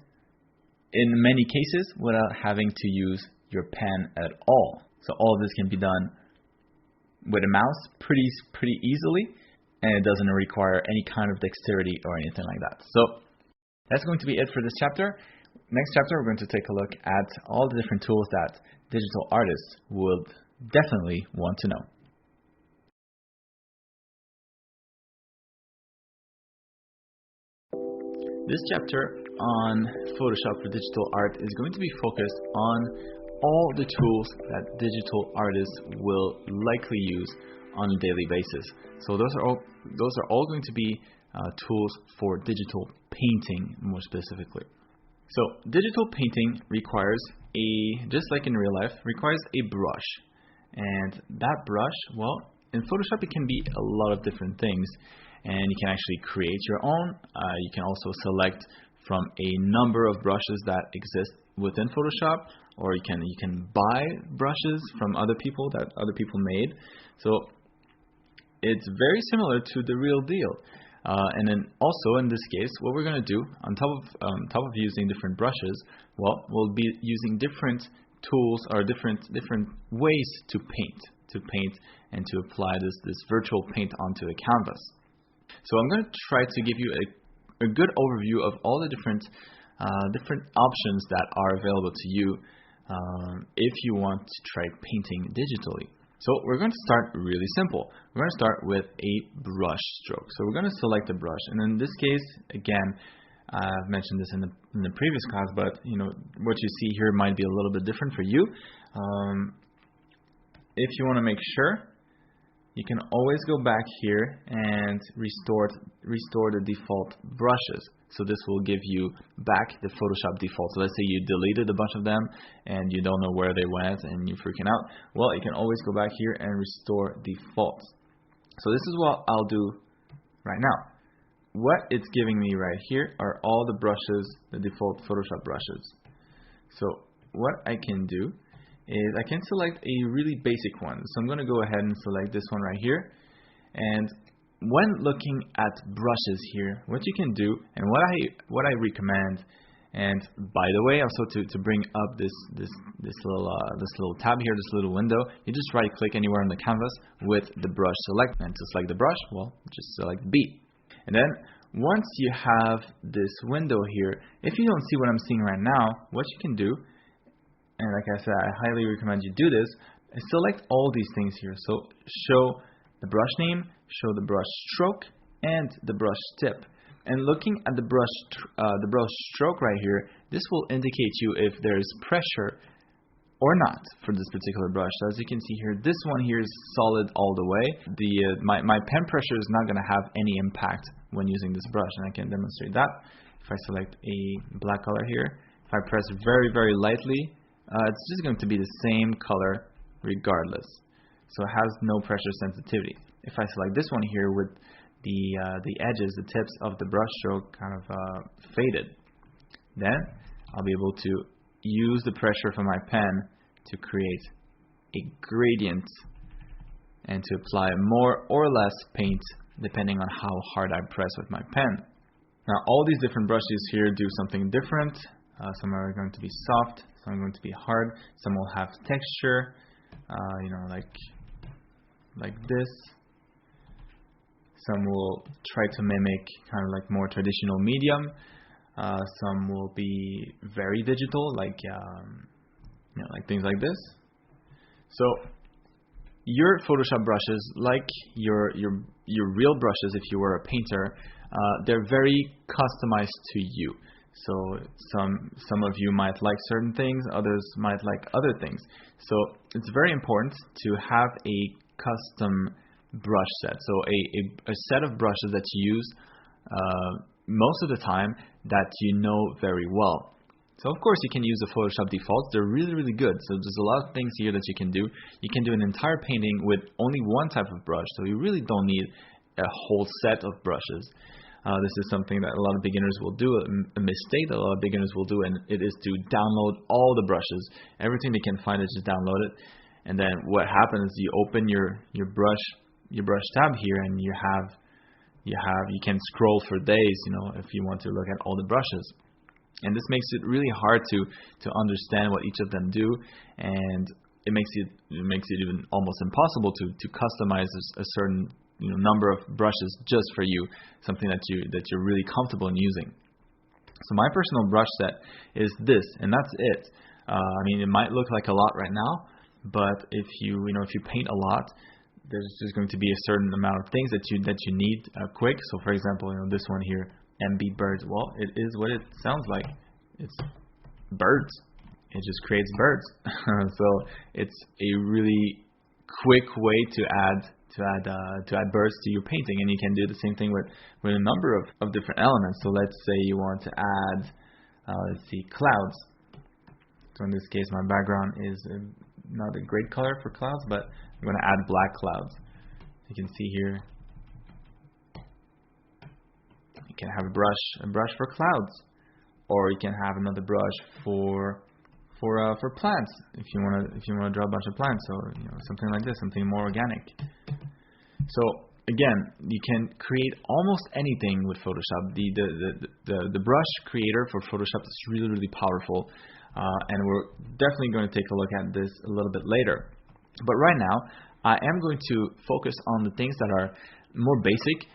in many cases, without having to use your pen at all. So all of this can be done with a mouse pretty easily, and it doesn't require any kind of dexterity or anything like that. So that's going to be it for this chapter. Next chapter, we're going to take a look at all the different tools that digital artists would definitely want to know. This chapter on Photoshop for digital art is going to be focused on all the tools that digital artists will likely use on a daily basis. So those are all going to be tools for digital painting, more specifically. So digital painting requires just like in real life, requires a brush. And that brush, well, in Photoshop it can be a lot of different things, and you can actually create your own. You can also select from a number of brushes that exist within Photoshop, or you can buy brushes from other people that other people made. So it's very similar to the real deal. And then also in this case, what we're going to do on top of using different brushes, well, we'll be using different tools or different ways to paint and to apply this virtual paint onto a canvas. So I'm going to try to give you a good overview of all the different different options that are available to you if you want to try painting digitally. So we're going to start really simple. We're going to start with a brush stroke. So we're going to select a brush, and in this case, again, I've mentioned this in the previous class, but what you see here might be a little bit different for you. If you want to make sure, you can always go back here and restore the default brushes. So this will give you back the Photoshop default. So let's say you deleted a bunch of them and you don't know where they went and you're freaking out. Well, you can always go back here and restore default. So this is what I'll do right now. What it's giving me right here are all the brushes, the default Photoshop brushes. So what I can do is I can select a really basic one. So I'm going to go ahead and select this one right here. And when looking at brushes here, what you can do, and what I recommend, and by the way, also to bring up this little tab here, this little window, you just right click anywhere on the canvas with the brush select, and to select the brush, well, just select B. And then once you have this window here, if you don't see what I'm seeing right now, what you can do, and like I said, I highly recommend you do this, is select all these things here. So show the brush name, show the brush stroke, and the brush tip. And looking at the brush stroke right here, this will indicate you if there is pressure or not for this particular brush. So as you can see here, this one here is solid all the way. My pen pressure is not going to have any impact when using this brush, and I can demonstrate that. If I select a black color here, if I press very, very lightly, it's just going to be the same color regardless. So it has no pressure sensitivity. If I select this one here with the edges, the tips of the brush stroke kind of faded, then I'll be able to use the pressure from my pen to create a gradient and to apply more or less paint depending on how hard I press with my pen. Now all these different brushes here do something different. Some are going to be soft, some are going to be hard, some will have texture, like this. Some will try to mimic kind of like more traditional medium. Some will be very digital, like things like this. So your Photoshop brushes, like your real brushes, if you were a painter, they're very customized to you. So some of you might like certain things, others might like other things. So it's very important to have a custom brush set. So a set of brushes that you use most of the time that you know very well. So of course you can use the Photoshop defaults. They're really, really good. So there's a lot of things here that you can do. You can do an entire painting with only one type of brush. So you really don't need a whole set of brushes. This is something that a lot of beginners will do, a mistake that a lot of beginners will do, and it is to download all the brushes. Everything they can find is just download it. And then what happens is you open your brush tab here, and you can scroll for days, if you want to look at all the brushes. And this makes it really hard to understand what each of them do, and it makes it even almost impossible to customize a certain number of brushes just for you, something that you're really comfortable in using. So my personal brush set is this, and that's it. It might look like a lot right now, but if you paint a lot, there's just going to be a certain amount of things that you need quick. So for example, this one here, MB birds. Well, it is what it sounds like. It's birds. It just creates birds. So it's a really quick way to add birds to your painting, and you can do the same thing with a number of different elements. So let's say you want to add, let's see, clouds. So in this case, my background is not a great color for clouds, but I'm going to add black clouds. You can see here, you can have a brush for clouds, or you can have another brush for plants if you want to draw a bunch of plants. So something like this, something more organic. So again, you can create almost anything with Photoshop. The brush creator for Photoshop is really, really powerful, and we're definitely going to take a look at this a little bit later. But right now, I am going to focus on the things that are more basic,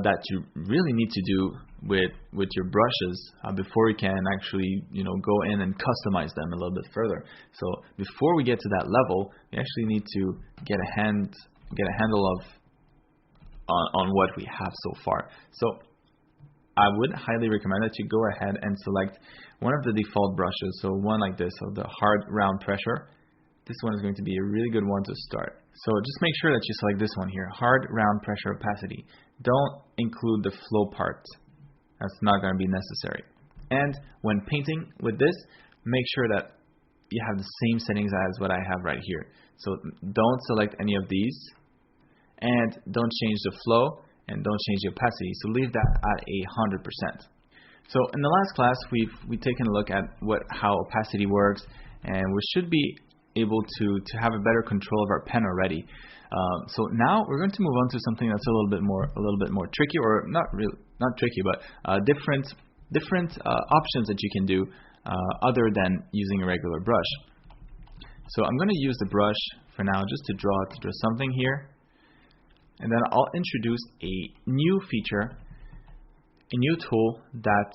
that you really need to do with your brushes before you can actually go in and customize them a little bit further. So before we get to that level, we actually need to get a handle of on what we have so far. So I would highly recommend that you go ahead and select one of the default brushes, so one like this, so the hard round pressure. This one is going to be a really good one to start. So just make sure that you select this one here, hard round pressure opacity. Don't include the flow part. That's not going to be necessary. And when painting with this, make sure that you have the same settings as what I have right here. So don't select any of these, and don't change the flow, and don't change the opacity. So leave that at 100%. So in the last class, we've taken a look at how opacity works, and we should be able to have a better control of our pen already. So now we're going to move on to something that's a little bit more tricky, or not tricky, but different options that you can do other than using a regular brush. So I'm going to use the brush for now just to draw something here, and then I'll introduce a new feature, a new tool that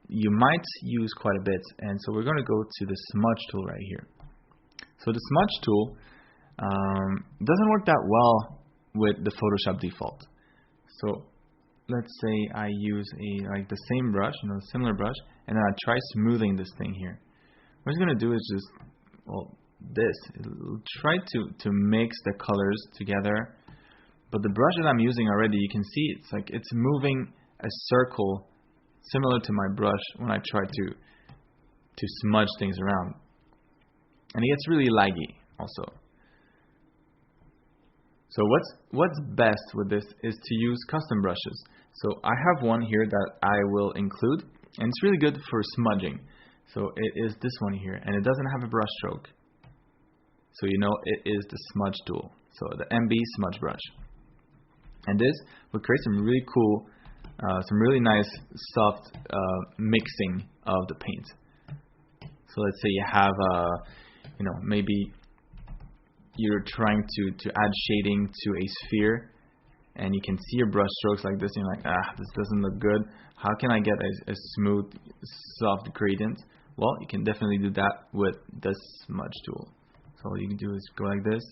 you might use quite a bit. And so we're going to go to the smudge tool right here. So the smudge tool doesn't work that well with the Photoshop default. So let's say I use like the same brush, a similar brush, and then I try smoothing this thing here. What it's going to do is just, it'll try to mix the colors together. But the brush that I'm using already, you can see it's moving a circle similar to my brush when I try to smudge things around. And it gets really laggy also. So what's best with this is to use custom brushes. So I have one here that I will include, and it's really good for smudging. So it is this one here, and it doesn't have a brush stroke. So it is the smudge tool. So the MB smudge brush. And this will create some really cool, some really nice soft mixing of the paint. So let's say you have maybe you're trying to add shading to a sphere, and you can see your brush strokes like this, and you're like, this doesn't look good. How can I get a smooth, soft gradient? Well, you can definitely do that with this smudge tool. So all you can do is go like this,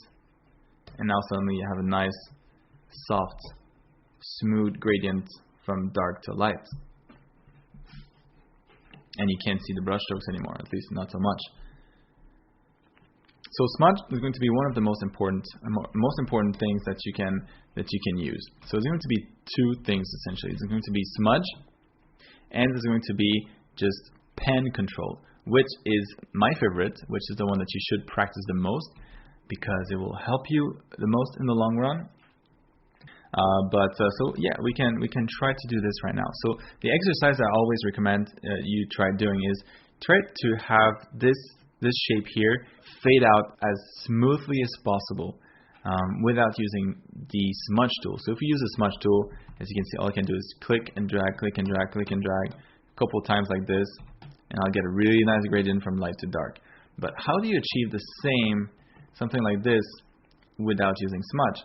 and now suddenly you have a nice, soft, smooth gradient from dark to light. And you can't see the brush strokes anymore, at least not so much. So smudge is going to be one of the most important things that you can use. So it's going to be two things essentially. It's going to be smudge, and it's going to be just pen control, which is my favorite, which is the one that you should practice the most, because it will help you the most in the long run. So yeah, we can try to do this right now. So the exercise I always recommend you try doing is try to have this shape here fade out as smoothly as possible without using the smudge tool. So if you use the smudge tool, as you can see, all I can do is click and drag, click and drag, click and drag a couple times like this, and I'll get a really nice gradient from light to dark. But how do you achieve the same, something like this, without using smudge?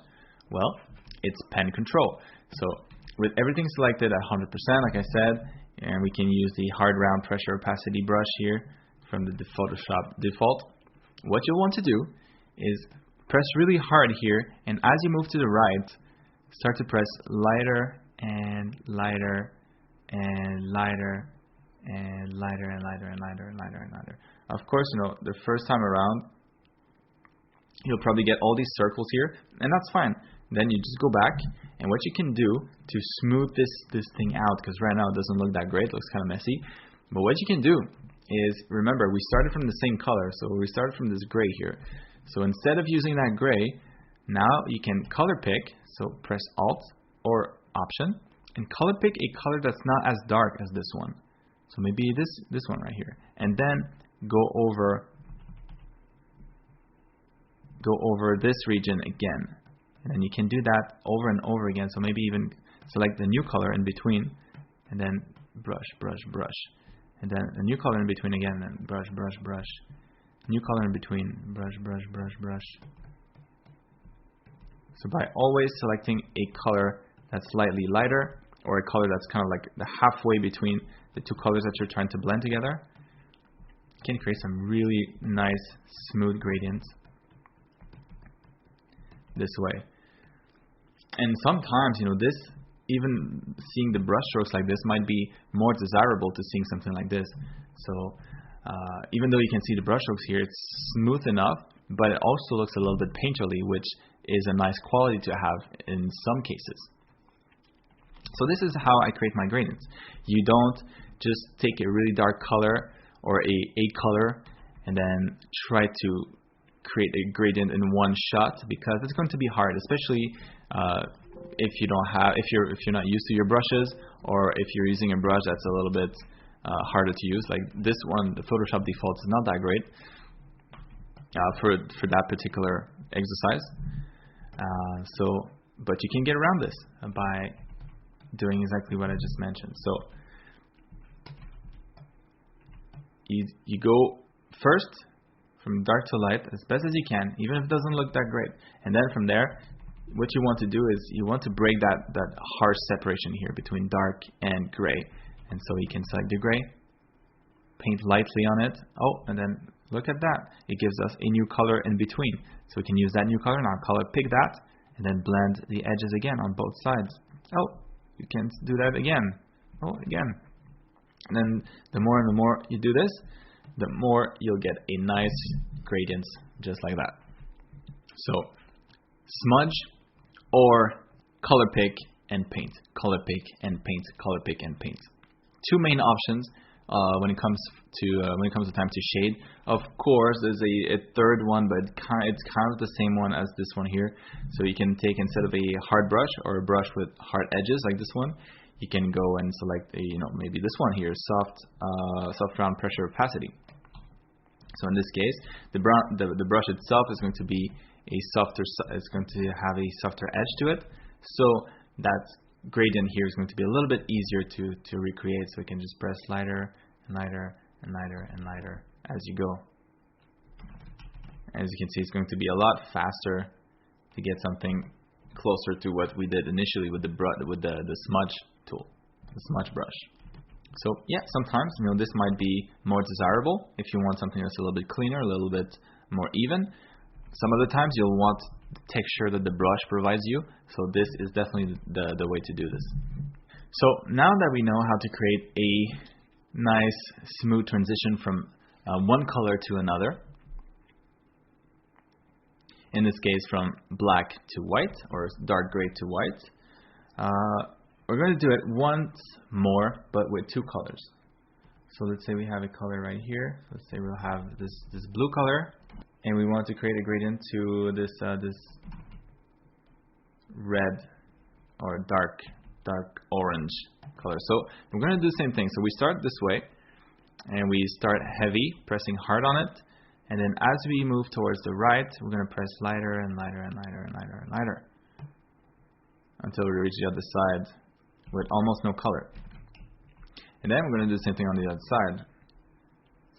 Well, it's pen control. So with everything selected at 100%, like I said, and we can use the hard round pressure opacity brush here from the Photoshop default, what you'll want to do is press really hard here, and as you move to the right, start to press lighter and lighter and lighter and lighter and lighter and lighter and lighter and lighter. Of course, the first time around, you'll probably get all these circles here, and that's fine. Then you just go back, and what you can do to smooth this thing out, because right now it doesn't look that great, it looks kind of messy, but what you can do is, remember, we started from the same color, so we started from this gray here. So instead of using that gray, now you can color pick, so press Alt or Option, and color pick a color that's not as dark as this one. So maybe this one right here, and then go over this region again. And then you can do that over and over again. So maybe even select the new color in between, and then brush, brush, brush. And then a new color in between again, and brush, brush, brush. New color in between, brush, brush, brush, brush. So by always selecting a color that's slightly lighter, or a color that's kind of like the halfway between the two colors that you're trying to blend together, you can create some really nice smooth gradients this way. And sometimes, this, even seeing the brush strokes like this might be more desirable to seeing something like this. So even though you can see the brush strokes here, it's smooth enough, but it also looks a little bit painterly, which is a nice quality to have in some cases. So this is how I create my gradients. You don't just take a really dark color or a color and then try to create a gradient in one shot, because it's going to be hard, especially if you're not used to your brushes, or if you're using a brush that's a little bit harder to use. Like this one, the Photoshop default is not that great for that particular exercise. But you can get around this by doing exactly what I just mentioned. So you go first from dark to light as best as you can, even if it doesn't look that great. And then from there, what you want to do is you want to break that harsh separation here between dark and gray. And so you can select the gray, paint lightly on it. Oh, and then look at that. It gives us a new color in between. So we can use that new color, now color pick that, and then blend the edges again on both sides. Oh, you can do that again. Oh, again. And then the more and the more you do this, the more you'll get a nice gradients just like that. So smudge or color pick and paint, color pick and paint, color pick and paint. Two main options when it comes to time to shade. Of course, there's a third one, but it's kind of the same one as this one here. So you can take, instead of a hard brush or a brush with hard edges like this one, you can go and select maybe this one here, soft round pressure opacity. So in this case, the brush itself is going to be it's going to have a softer edge to it. So that gradient here is going to be a little bit easier to recreate. So we can just press lighter and lighter and lighter and lighter as you go. As you can see, it's going to be a lot faster to get something closer to what we did initially with the smudge tool, the smudge brush. So yeah, sometimes this might be more desirable if you want something that's a little bit cleaner, a little bit more even. Some other times you'll want the texture that the brush provides you. So this is definitely the way to do this. So now that we know how to create a nice smooth transition from one color to another, in this case from black to white or dark gray to white, we're going to do it once more, but with two colors. So let's say we have a color right here. Let's say we'll have this blue color, and we want to create a gradient to this red or dark orange color. So we're going to do the same thing. So we start this way, and we start heavy, pressing hard on it, and then as we move towards the right, we're going to press lighter and lighter and lighter and lighter and lighter until we reach the other side with almost no color. And then we're going to do the same thing on the other side.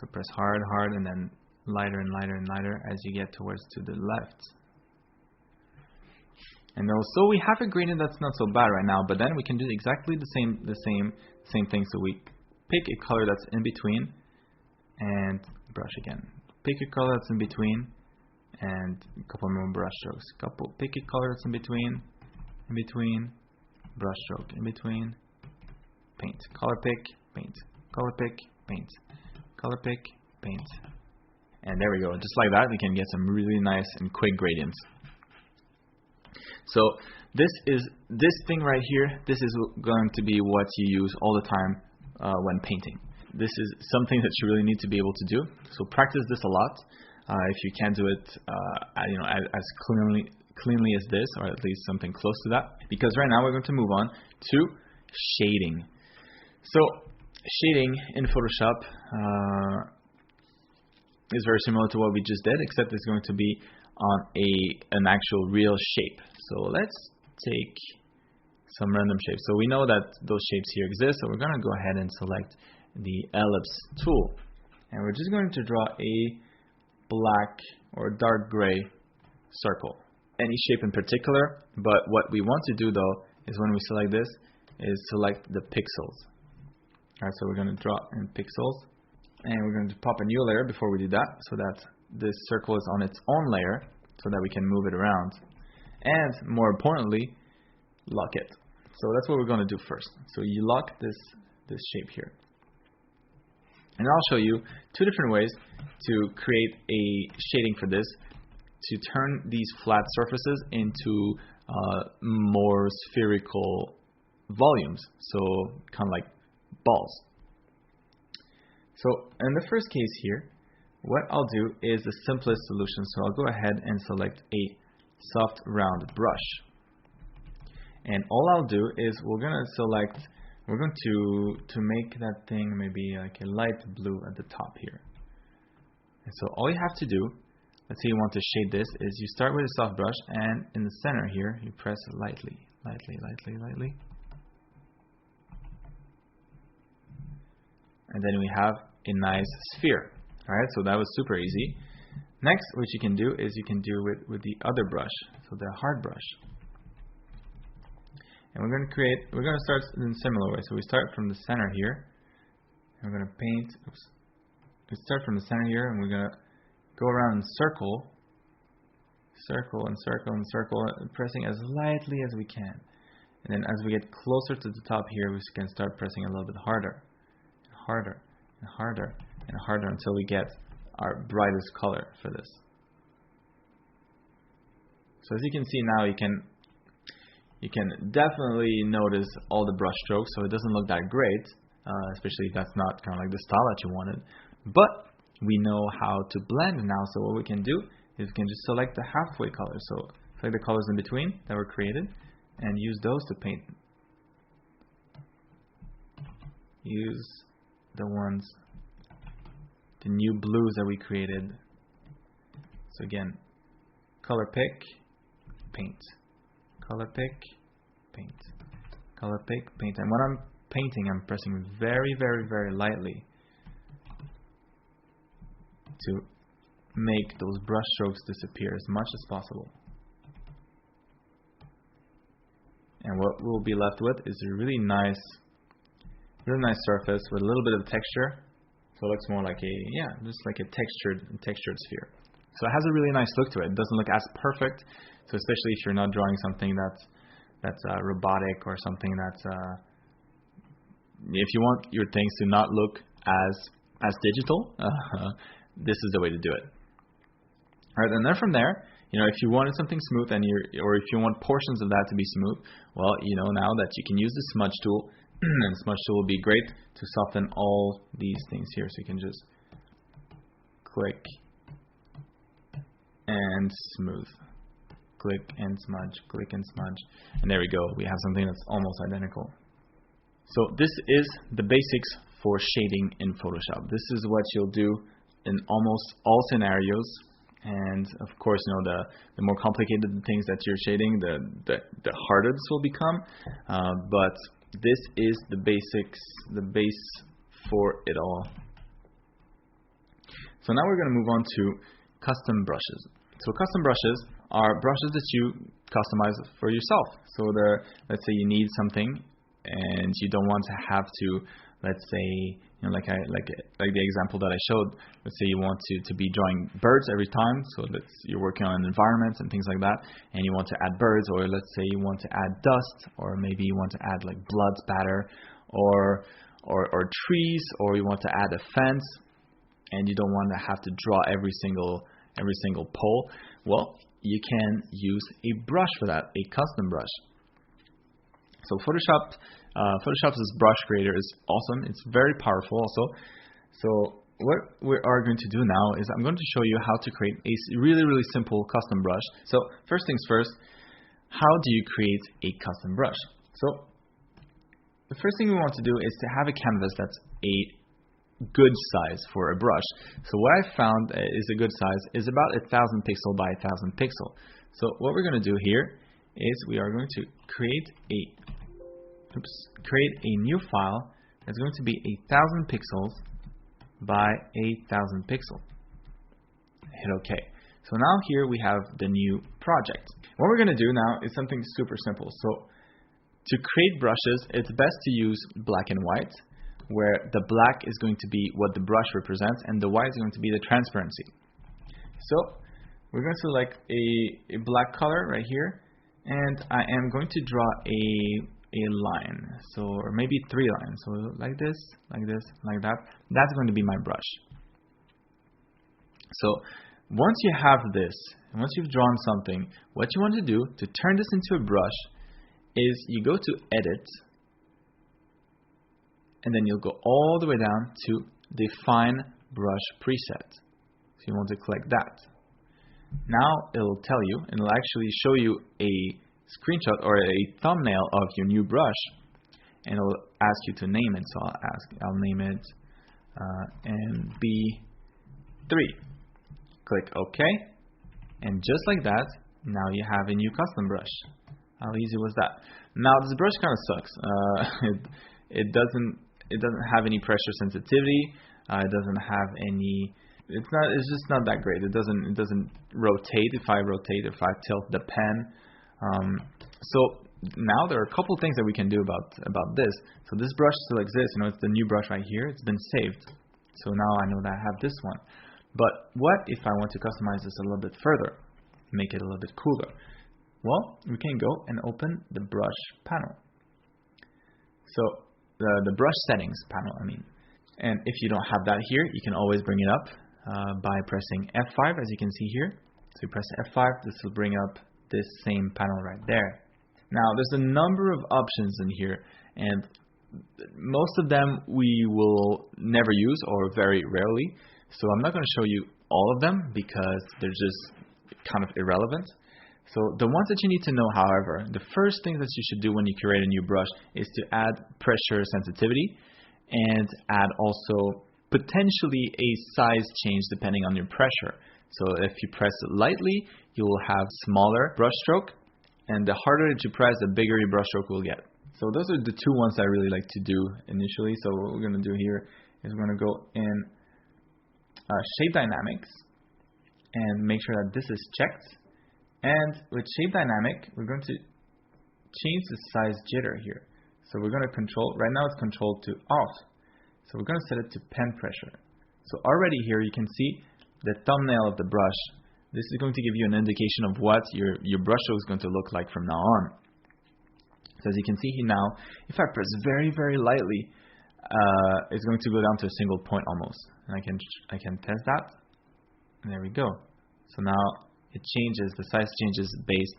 So press hard, hard, and then lighter and lighter and lighter as you get towards to the left. And also we have a gradient that's not so bad right now, but then we can do exactly the same thing. So we pick a color that's in between and brush again. Pick a color that's in between and a couple more brush strokes. Pick a color that's in between, brush stroke, in between, paint, color pick, paint, color pick, paint, color pick, paint. And there we go. Just like that, we can get some really nice and quick gradients. So this thing right here, this is going to be what you use all the time when painting. This is something that you really need to be able to do. So practice this a lot. If you can't do it, as cleanly as this, or at least something close to that. Because right now we're going to move on to shading. So shading in Photoshop is very similar to what we just did, except it's going to be on an actual real shape. So let's take some random shapes. So we know that those shapes here exist, so we're going to go ahead and select the ellipse tool. And we're just going to draw a black or dark gray circle. Any shape in particular, but what we want to do though is when we select this, is select the pixels. Alright, so we're going to draw in pixels, and we're going to pop a new layer before we do that, so that this circle is on its own layer, so that we can move it around. And more importantly, lock it. So that's what we're going to do first. So you lock this shape here. And I'll show you two different ways to create a shading for this, to turn these flat surfaces into more spherical volumes, so kind of like balls. So in the first case here, what I'll do is the simplest solution. So I'll go ahead and select a soft round brush. And all I'll do is we're going to make that thing maybe like a light blue at the top here. And so all you have to do, let's say you want to shade this, is you start with a soft brush, and in the center here, you press lightly. And then we have a nice sphere. Alright, so that was super easy. Next, what you can do is you can do it with the other brush, so the hard brush. And we're going to start in a similar way. So we start from the center here, and we're going to paint. We start from the center here, and we're going to go around in circle, pressing as lightly as we can. And then as we get closer to the top here, we can start pressing a little bit harder, and harder, and harder, and harder until we get our brightest color for this. So as you can see now, you can definitely notice all the brush strokes, so it doesn't look that great, especially if that's not kind of like the style that you wanted. But we know how to blend now, so what we can do is we can just select the halfway color. So select the colors in between that were created and use those to paint. Use the new blues that we created. So again, color pick, paint. Color pick, paint. Color pick, paint. And when I'm painting, I'm pressing very, very, very lightly to make those brush strokes disappear as much as possible. And what we'll be left with is a really nice surface with a little bit of texture. So it looks more like just like a textured sphere. So it has a really nice look to it. It doesn't look as perfect. So especially if you're not drawing something that's robotic, or something that's if you want your things to not look as digital, this is the way to do it. All right, and then from there, if you wanted something smooth or if you want portions of that to be smooth, well, now that you can use the smudge tool, and the smudge tool will be great to soften all these things here. So you can just click and smooth. Click and smudge, and there we go. We have something that's almost identical. So this is the basics for shading in Photoshop. This is what you'll do in almost all scenarios. And of course, the more complicated the things that you're shading, the harder this will become. But this is the basics, the base for it all. So now we're going to move on to custom brushes. So custom brushes are brushes that you customize for yourself. So let's say you need something and you don't want to have to, let's say, like the example that I showed. Let's say you want to be drawing birds every time. So you're working on environments and things like that, and you want to add birds, or let's say you want to add dust, or maybe you want to add like blood spatter, or trees, or you want to add a fence, and you don't want to have to draw every single pole. Well, you can use a brush for that, a custom brush. So Photoshop's brush creator is awesome. It's very powerful also. So what we are going to do now is I'm going to show you how to create a really, really simple custom brush. So first things first, how do you create a custom brush? So the first thing we want to do is to have a canvas that's a good size for a brush. So what I found is a good size is about 1,000 pixel by 1,000 pixel. So what we're going to do here is we are going to create a new file that's going to be 1,000 pixels by 1,000 pixel. Hit OK. So now here we have the new project. What we're going to do now is something super simple. So To create brushes, it's best to use black and white, where the black is going to be what the brush represents and the white is going to be the transparency. So we're going to select a black color right here, and I am going to draw a line, so, or maybe 3 lines. So like this, like this, like that. That's going to be my brush. So once you have this, once you've drawn something, what you want to do to turn this into a brush is you go to Edit, and then you'll go all the way down to Define Brush Preset. So you want to click that. Now it'll tell you, and it'll actually show you a screenshot or a thumbnail of your new brush, and it'll ask you to name it. So I'll name it MB3. Click OK, and just like that, now you have a new custom brush. How easy was that? Now this brush kind of sucks. It doesn't have any pressure sensitivity. It doesn't have any. It's just not that great. It doesn't rotate. If I tilt the pen. So now there are a couple things that we can do about this. So this brush still exists. You know, it's the new brush right here. It's been saved. So now I know that I have this one. But what if I want to customize this a little bit further, make it a little bit cooler? Well, we can go and open the brush panel. So the brush settings panel, I mean. And if you don't have that here, you can always bring it up by pressing F5, as you can see here. So you press F5, this will bring up this same panel right there. Now, there's a number of options in here, and most of them we will never use or very rarely. So I'm not going to show you all of them because they're just kind of irrelevant. So the ones that you need to know, however, the first thing that you should do when you create a new brush is to add pressure sensitivity and add also potentially a size change depending on your pressure. So if you press it lightly, you will have smaller brush stroke, and the harder that you press, the bigger your brush stroke will get. So those are the two ones I really like to do initially. So what we're going to do here is we're going to go in Shape Dynamics and make sure that this is checked. And with Shape Dynamic, we're going to change the size jitter here. So we're going to control, right now it's controlled to off. So we're going to set it to pen pressure. So already here you can see the thumbnail of the brush. This is going to give you an indication of what your brush stroke is going to look like from now on. So as you can see here now, if I press very, very lightly, it's going to go down to a single point almost. And I can test that. And there we go. So now it changes, the size changes based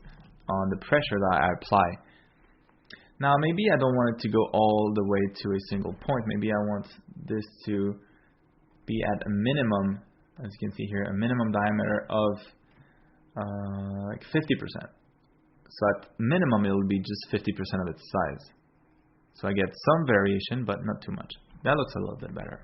on the pressure that I apply. Now maybe I don't want it to go all the way to a single point. Maybe I want this to be at a minimum, as you can see here, a minimum diameter of like 50%. So at minimum it will be just 50% of its size. So I get some variation, but not too much. That looks a little bit better.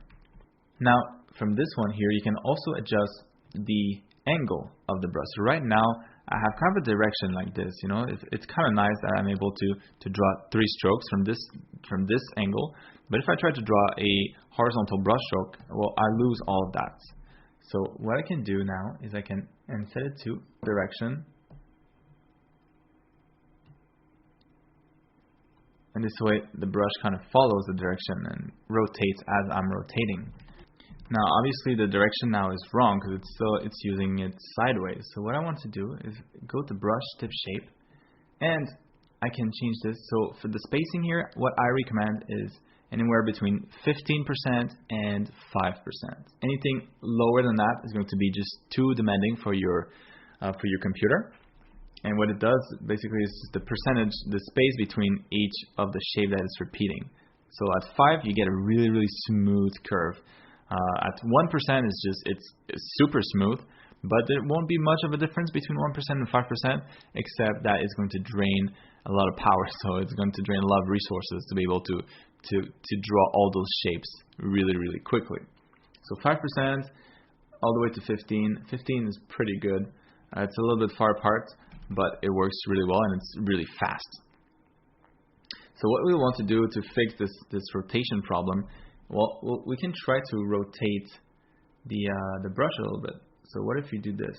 Now from this one here, you can also adjust the angle of the brush. So right now I have kind of a direction like this, you know. It's kind of nice that I'm able to draw 3 strokes from this angle. But if I try to draw a horizontal brush stroke, well, I lose all of that. So what I can do now is I can set it to direction. And this way the brush kind of follows the direction and rotates as I'm rotating. Now obviously the direction now is wrong because it's using it sideways. So what I want to do is go to brush tip shape, and I can change this. So for the spacing here, what I recommend is anywhere between 15% and 5%. Anything lower than that is going to be just too demanding for your computer. And what it does basically is the percentage, the space between each of the shape that it's repeating. So at 5, you get a really, really smooth curve. At 1%, it's super smooth, but there won't be much of a difference between 1% and 5%, except that it's going to drain a lot of power. So it's going to drain a lot of resources to be able to draw all those shapes really, really quickly. So 5% all the way to 15. 15 is pretty good. It's a little bit far apart, but it works really well and it's really fast. So what we want to do to fix this rotation problem, well, we can try to rotate the brush a little bit. So what if you do this?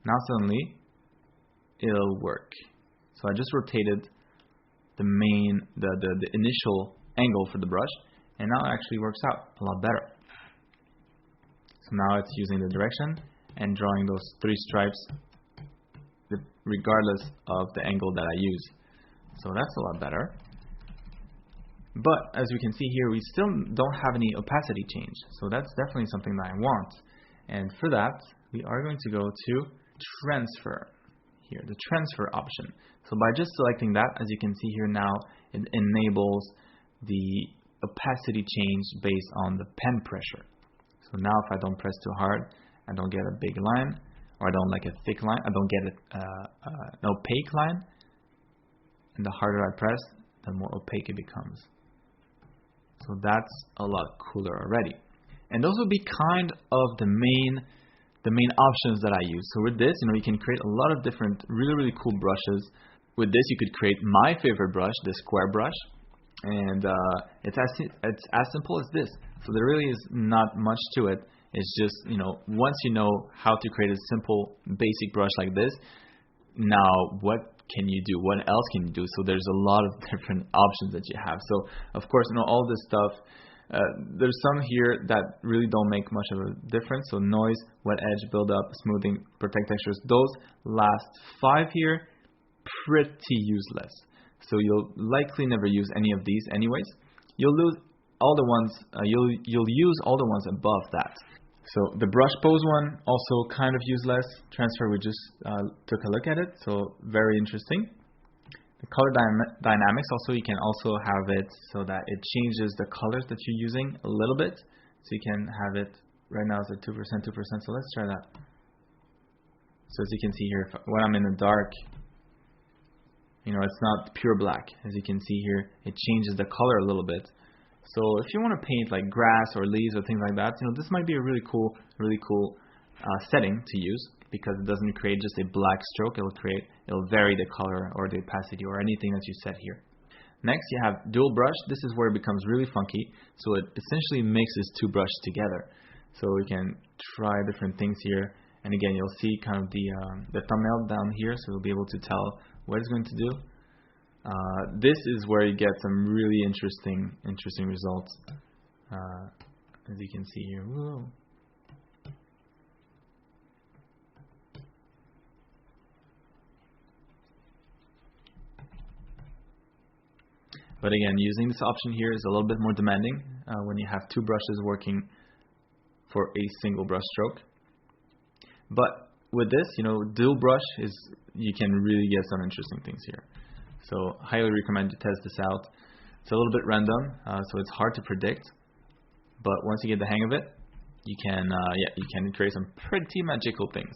Now suddenly it'll work. So I just rotated the initial angle for the brush, and now it actually works out a lot better. So now it's using the direction and drawing those 3 stripes regardless of the angle that I use. So that's a lot better. But as we can see here, we still don't have any opacity change. So that's definitely something that I want. And for that, we are going to go to transfer here, the transfer option. So by just selecting that, as you can see here now, it enables the opacity change based on the pen pressure. So now if I don't press too hard, I don't get a big line, or I don't like a thick line, I don't get an opaque line. And the harder I press, the more opaque it becomes. So that's a lot cooler already. And those would be kind of the main options that I use. So with this, you can create a lot of different really cool brushes. With this, you could create my favorite brush, the square brush, and it's as simple as this. So there really is not much to it. It's just, once you know how to create a simple basic brush like this, now what can you do? What else can you do? So there's a lot of different options that you have. So of course, all this stuff, there's some here that really don't make much of a difference. So noise, wet edge, build up, smoothing, protect textures, those last 5 here, pretty useless. So you'll likely never use any of these anyways. You'll lose all the ones, you'll use all the ones above that. So the brush pose one, also kind of useless. Transfer, we just took a look at it, so very interesting. The color dynamics, also you can also have it so that it changes the colors that you're using a little bit. So you can have it, right now it's at 2%, so let's try that. So as you can see here, when I'm in the dark, it's not pure black. As you can see here, it changes the color a little bit. So if you want to paint like grass or leaves or things like that, this might be a really cool setting to use, because it doesn't create just a black stroke. It'll vary the color or the opacity or anything that you set here. Next, you have dual brush. This is where it becomes really funky. So it essentially mixes 2 brushes together. So we can try different things here. And again, you'll see kind of the thumbnail down here, so you'll be able to tell what it's going to do. This is where you get some really interesting results. As you can see here. Whoa. But again, using this option here is a little bit more demanding when you have 2 brushes working for a single brush stroke. But with this, dual brush you can really get some interesting things here. So highly recommend you test this out. It's a little bit random, so it's hard to predict. But once you get the hang of it, you can create some pretty magical things.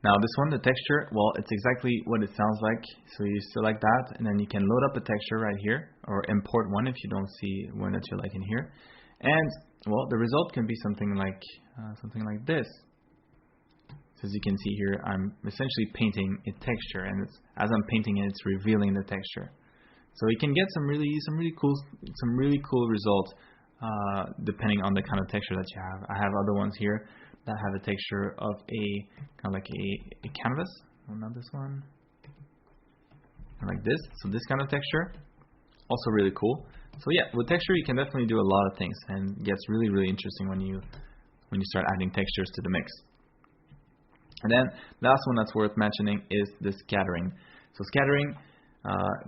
Now this one, the texture, well, it's exactly what it sounds like. So you select that, and then you can load up a texture right here, or import one if you don't see one that you like in here. And well, the result can be something like this. So as you can see here, I'm essentially painting a texture, and as I'm painting it, it's revealing the texture. So you can get some really cool results depending on the kind of texture that you have. I have other ones here that have a texture of a kind of like a canvas. Oh, not this one. Like this. So this kind of texture, also really cool. So yeah, with texture you can definitely do a lot of things, and it gets really interesting when you start adding textures to the mix. And then the last one that's worth mentioning is the scattering. So scattering,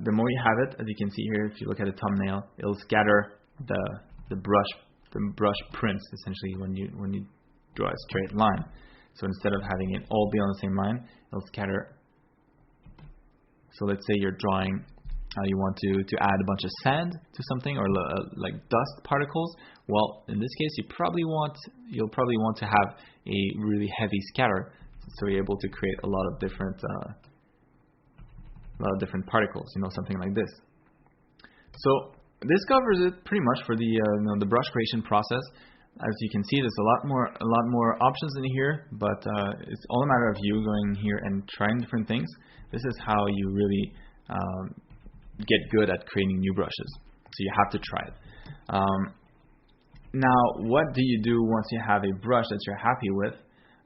the more you have it, as you can see here, if you look at the thumbnail, it'll scatter the brush prints essentially when you draw a straight line. So instead of having it all be on the same line, it'll scatter. So let's say you're drawing, you want to add a bunch of sand to something, or like dust particles. Well, in this case, you'll probably want to have a really heavy scatter, so you're able to create a lot of different particles. Something like this. So this covers it pretty much for the brush creation process. As you can see, there's a lot more options in here, but it's all a matter of you going here and trying different things. This is how you really get good at creating new brushes. So you have to try it. Now, what do you do once you have a brush that you're happy with,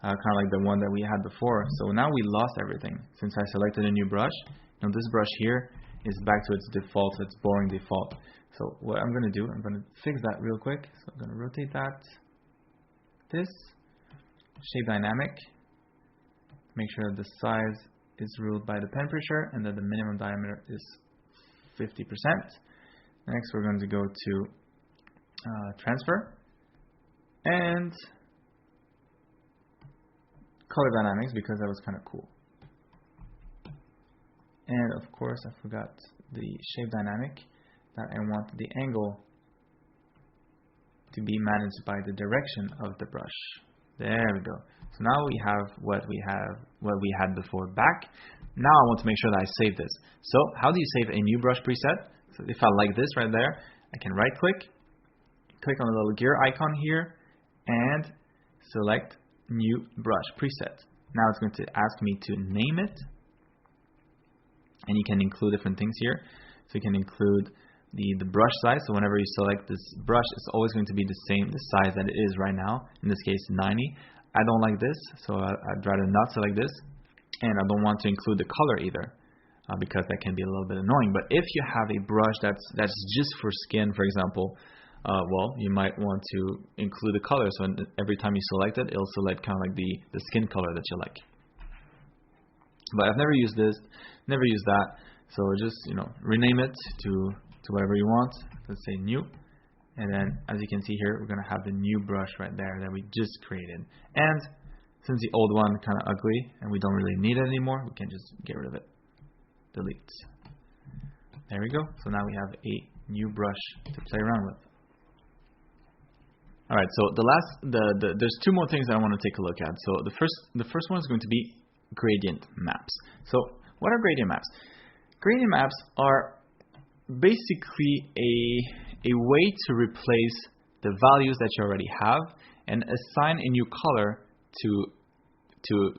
kind of like the one that we had before? So now we lost everything. Since I selected a new brush, this brush here, is back to its default, its boring default. So what I'm going to do, I'm going to fix that real quick. So I'm going to rotate that, this, shape dynamic, make sure that the size is ruled by the pen pressure and that the minimum diameter is 50%. Next we're going to go to transfer and color dynamics, because that was kind of cool. And of course I forgot the shape dynamic, that I want the angle to be managed by the direction of the brush. There we go. So now we have what we had before back. Now I want to make sure that I save this. So how do you save a new brush preset? So if I like this right there, I can right click on the little gear icon here and select new brush preset. Now it's going to ask me to name it, and you can include different things here. So you can include the brush size. So whenever you select this brush, it's always going to be the size that it is right now. In this case, 90. I don't like this, so I'd rather not select this. And I don't want to include the color either, because that can be a little bit annoying. But if you have a brush that's just for skin, for example, well, you might want to include the color. So every time you select it, it'll select kind of like the skin color that you like. But I've never used this, never used that. So just, rename it to whatever you want. Let's say new. And then, as you can see here, we're going to have the new brush right there that we just created. And since the old one kind of ugly and we don't really need it anymore, we can just get rid of it. Delete. There we go. So now we have a new brush to play around with. All right. So there's two more things that I want to take a look at. So the first one is going to be gradient maps. So what are gradient maps? Gradient maps are basically a way to replace the values that you already have and assign a new color to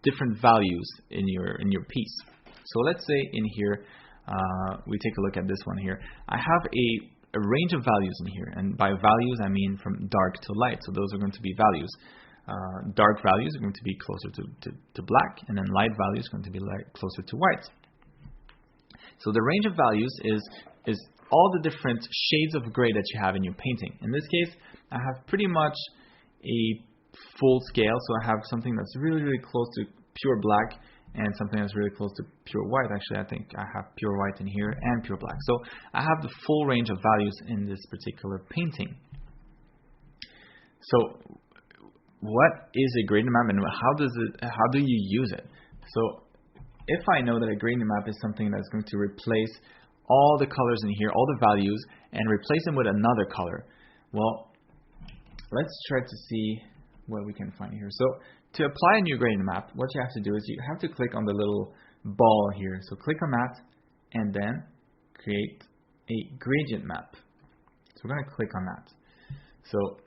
different values in your piece. So let's say in here we take a look at this one here. I have a range of values in here, and by values I mean from dark to light. So those are going to be values. Dark values are going to be closer to black, and then light values are going to be closer to white. So the range of values is all the different shades of gray that you have in your painting. In this case, I have pretty much a full scale, so I have something that's really, really close to pure black and something that's really close to pure white. Actually, I think I have pure white in here and pure black. So I have the full range of values in this particular painting. So what is a gradient map and how do you use it? So if I know that a gradient map is something that's going to replace all the colors in here, all the values, and replace them with another color, well, let's try to see what we can find here. So to apply a new gradient map, what you have to do is you have to click on the little ball here. So click on that and then create a gradient map. So we're going to click on that. So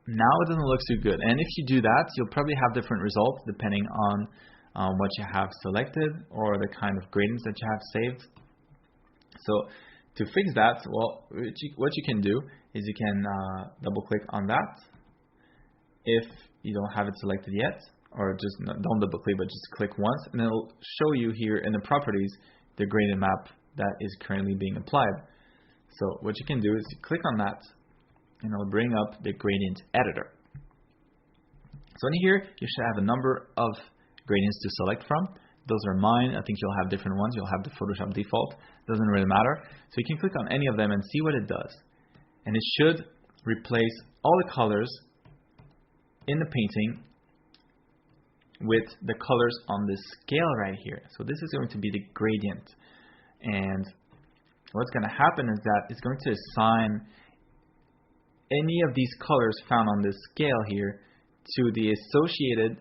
now it doesn't look too good. And if you do that, you'll probably have different results depending on what you have selected or the kind of gradients that you have saved. So to fix that, well, what you can do is you can double click on that if you don't have it selected yet, or just don't double click, but just click once, and it'll show you here in the properties the gradient map that is currently being applied. So what you can do is you click on that, and it'll bring up the gradient editor. So in here, you should have a number of gradients to select from. Those are mine. I think you'll have different ones. You'll have the Photoshop default. Doesn't really matter. So you can click on any of them and see what it does. And it should replace all the colors in the painting with the colors on this scale right here. So this is going to be the gradient. And what's going to happen is that it's going to assign any of these colors found on this scale here to the associated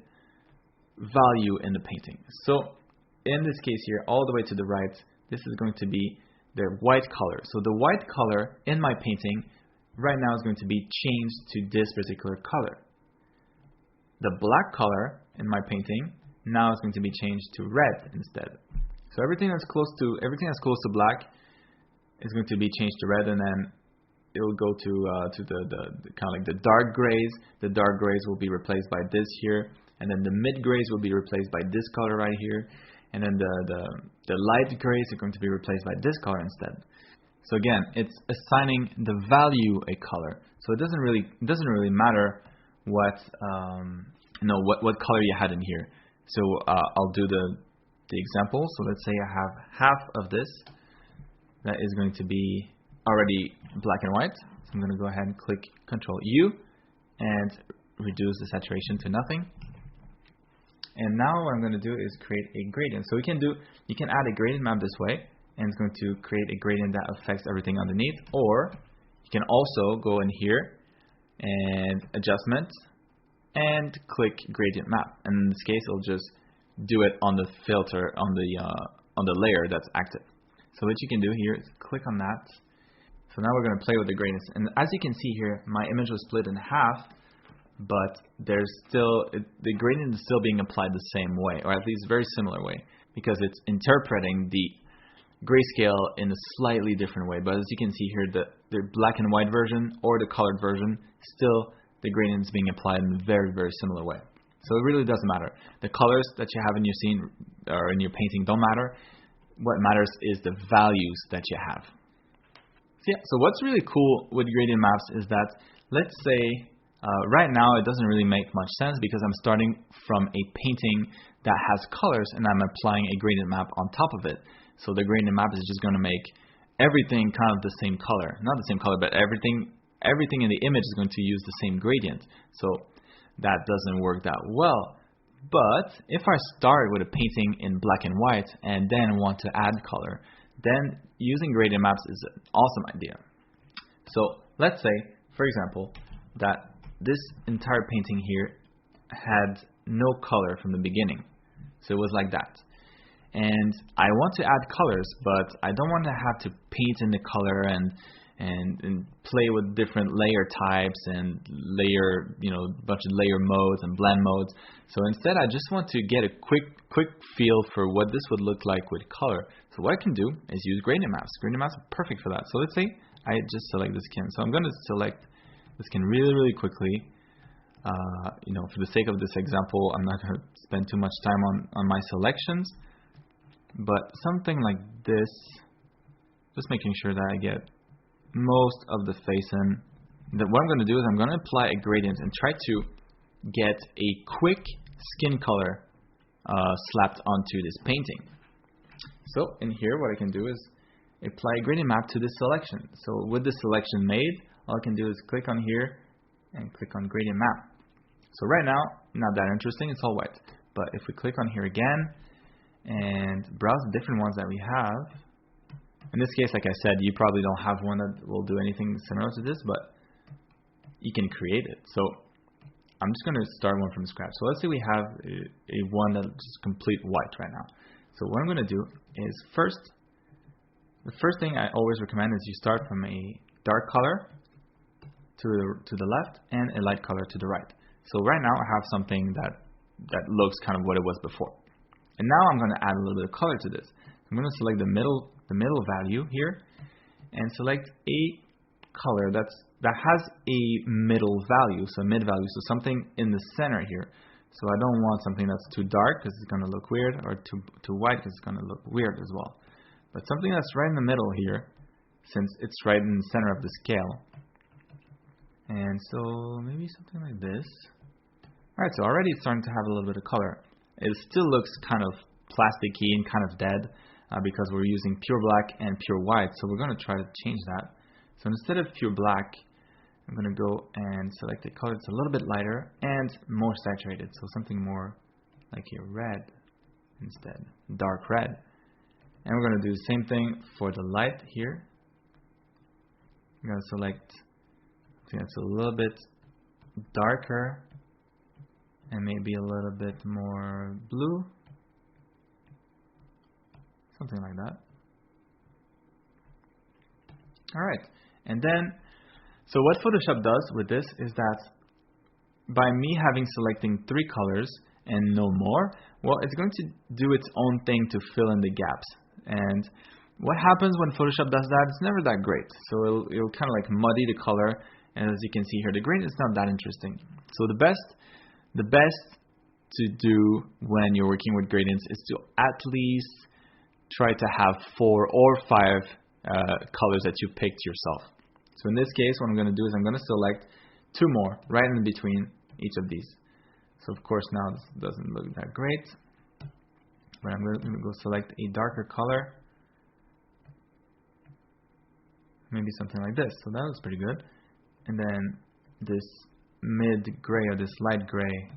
value in the painting. So in this case here, all the way to the right, this is going to be the white color. So the white color in my painting right now is going to be changed to this particular color. The black color in my painting now is going to be changed to red instead. So everything that's close to black is going to be changed to red, and then it will go to the kind of like the dark grays. The dark grays will be replaced by this here, and then the mid grays will be replaced by this color right here, and then the light grays are going to be replaced by this color instead. So again, it's assigning the value a color. So it doesn't really matter what what color you had in here. So I'll do the example. So let's say I have half of this that is going to be already black and white. So I'm going to go ahead and click Control U and reduce the saturation to nothing. And now what I'm going to do is create a gradient. So you can add a gradient map this way, and it's going to create a gradient that affects everything underneath. Or you can also go in here and Adjustment and click Gradient Map. And in this case, it'll just do it on the filter on the layer that's active. So what you can do here is click on that. So now we're going to play with the gradients. And as you can see here, my image was split in half, but there's still, the gradient is still being applied the same way, or at least very similar way, because it's interpreting the grayscale in a slightly different way. But as you can see here, the black and white version or the colored version, still the gradient is being applied in a very, very similar way. So it really doesn't matter. The colors that you have in your scene or in your painting don't matter. What matters is the values that you have. So what's really cool with gradient maps is that, let's say, right now it doesn't really make much sense because I'm starting from a painting that has colors and I'm applying a gradient map on top of it. So the gradient map is just going to make everything kind of the same color. Not the same color, but everything in the image is going to use the same gradient. So that doesn't work that well. But if I start with a painting in black and white and then want to add color, then using gradient maps is an awesome idea. So let's say, for example, that this entire painting here had no color from the beginning. So it was like that. And I want to add colors, but I don't want to have to paint in the color and play with different layer types and layer, bunch of layer modes and blend modes. So instead, I just want to get a quick feel for what this would look like with color. So what I can do is use gradient maps. Gradient maps are perfect for that. So let's say I just select this skin. So I'm going to select the skin really, really quickly. For the sake of this example, I'm not going to spend too much time on my selections. But something like this, just making sure that I get most of the face in. What I'm going to do is I'm going to apply a gradient and try to get a quick skin color slapped onto this painting. So in here, what I can do is apply a gradient map to this selection. So with the selection made, all I can do is click on here and click on gradient map. So right now, not that interesting, it's all white. But if we click on here again and browse the different ones that we have, in this case, like I said, you probably don't have one that will do anything similar to this, but you can create it. So I'm just going to start one from scratch. So let's say we have a one that's just complete white right now. So what I'm going to do is the first thing I always recommend is you start from a dark color to the left and a light color to the right. So right now I have something that looks kind of what it was before. And now I'm going to add a little bit of color to this. I'm going to select the middle value here and select a color that has a middle value, so mid value, so something in the center here. So I don't want something that's too dark because it's going to look weird, or too white because it's going to look weird as well. But something that's right in the middle here, since it's right in the center of the scale. And so maybe something like this. Alright, so already it's starting to have a little bit of color. It still looks kind of plasticky and kind of dead because we're using pure black and pure white. So we're going to try to change that. So instead of pure black, I'm going to go and select a color that's a little bit lighter and more saturated. So something more like a red instead, dark red. And we're going to do the same thing for the light here. I'm going to select something that's a little bit darker and maybe a little bit more blue. Something like that. Alright, and then, so what Photoshop does with this is that by me selecting 3 colors and no more, well, it's going to do its own thing to fill in the gaps. And what happens when Photoshop does that, it's never that great. So it'll kind of like muddy the color, and as you can see here, the green is not that interesting. So the best to do when you're working with gradients is to at least try to have 4 or 5 colors that you picked yourself. So in this case, what I'm going to do is I'm going to select 2 more right in between each of these. So of course now this doesn't look that great, but I'm going to go select a darker color, maybe something like this. So that looks pretty good. And then this mid gray or this light gray,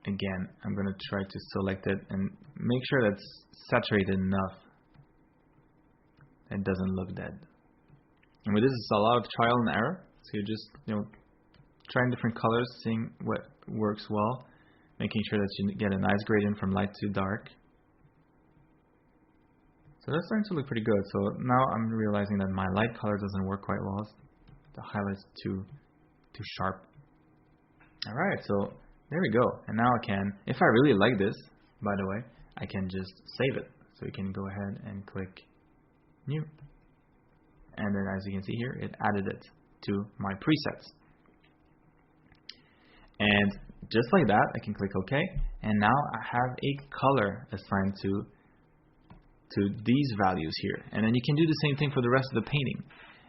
again, I'm going to try to select it and make sure that's saturated enough. It doesn't look dead. And with this, it's a lot of trial and error. So you're just, trying different colors, seeing what works well, making sure that you get a nice gradient from light to dark. So that's starting to look pretty good. So now I'm realizing that my light color doesn't work quite well. The highlight's too sharp. All right, so there we go. And now I can, if I really like this, by the way, I can just save it. So you can go ahead and click New. And then as you can see here, it added it to my presets. And just like that, I can click OK. And now I have a color assigned to these values here. And then you can do the same thing for the rest of the painting.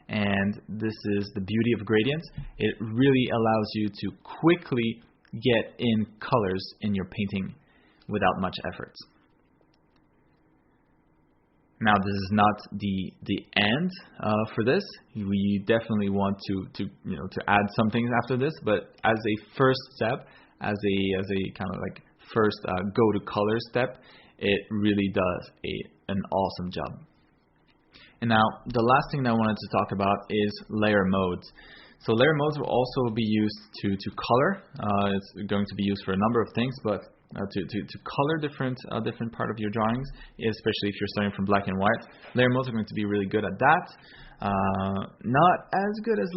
And this is the beauty of gradients. It really allows you to quickly get in colors in your painting without much effort. Now this is not the end for this. We definitely want to add some things after this, but as a first step, as a kind of like first go to color step, it really does an awesome job. And now the last thing that I wanted to talk about is layer modes. So layer modes will also be used to color. It's going to be used for a number of things, but to color different part of your drawings, especially if you're starting from black and white, layer modes are going to be really good at that. Not as good as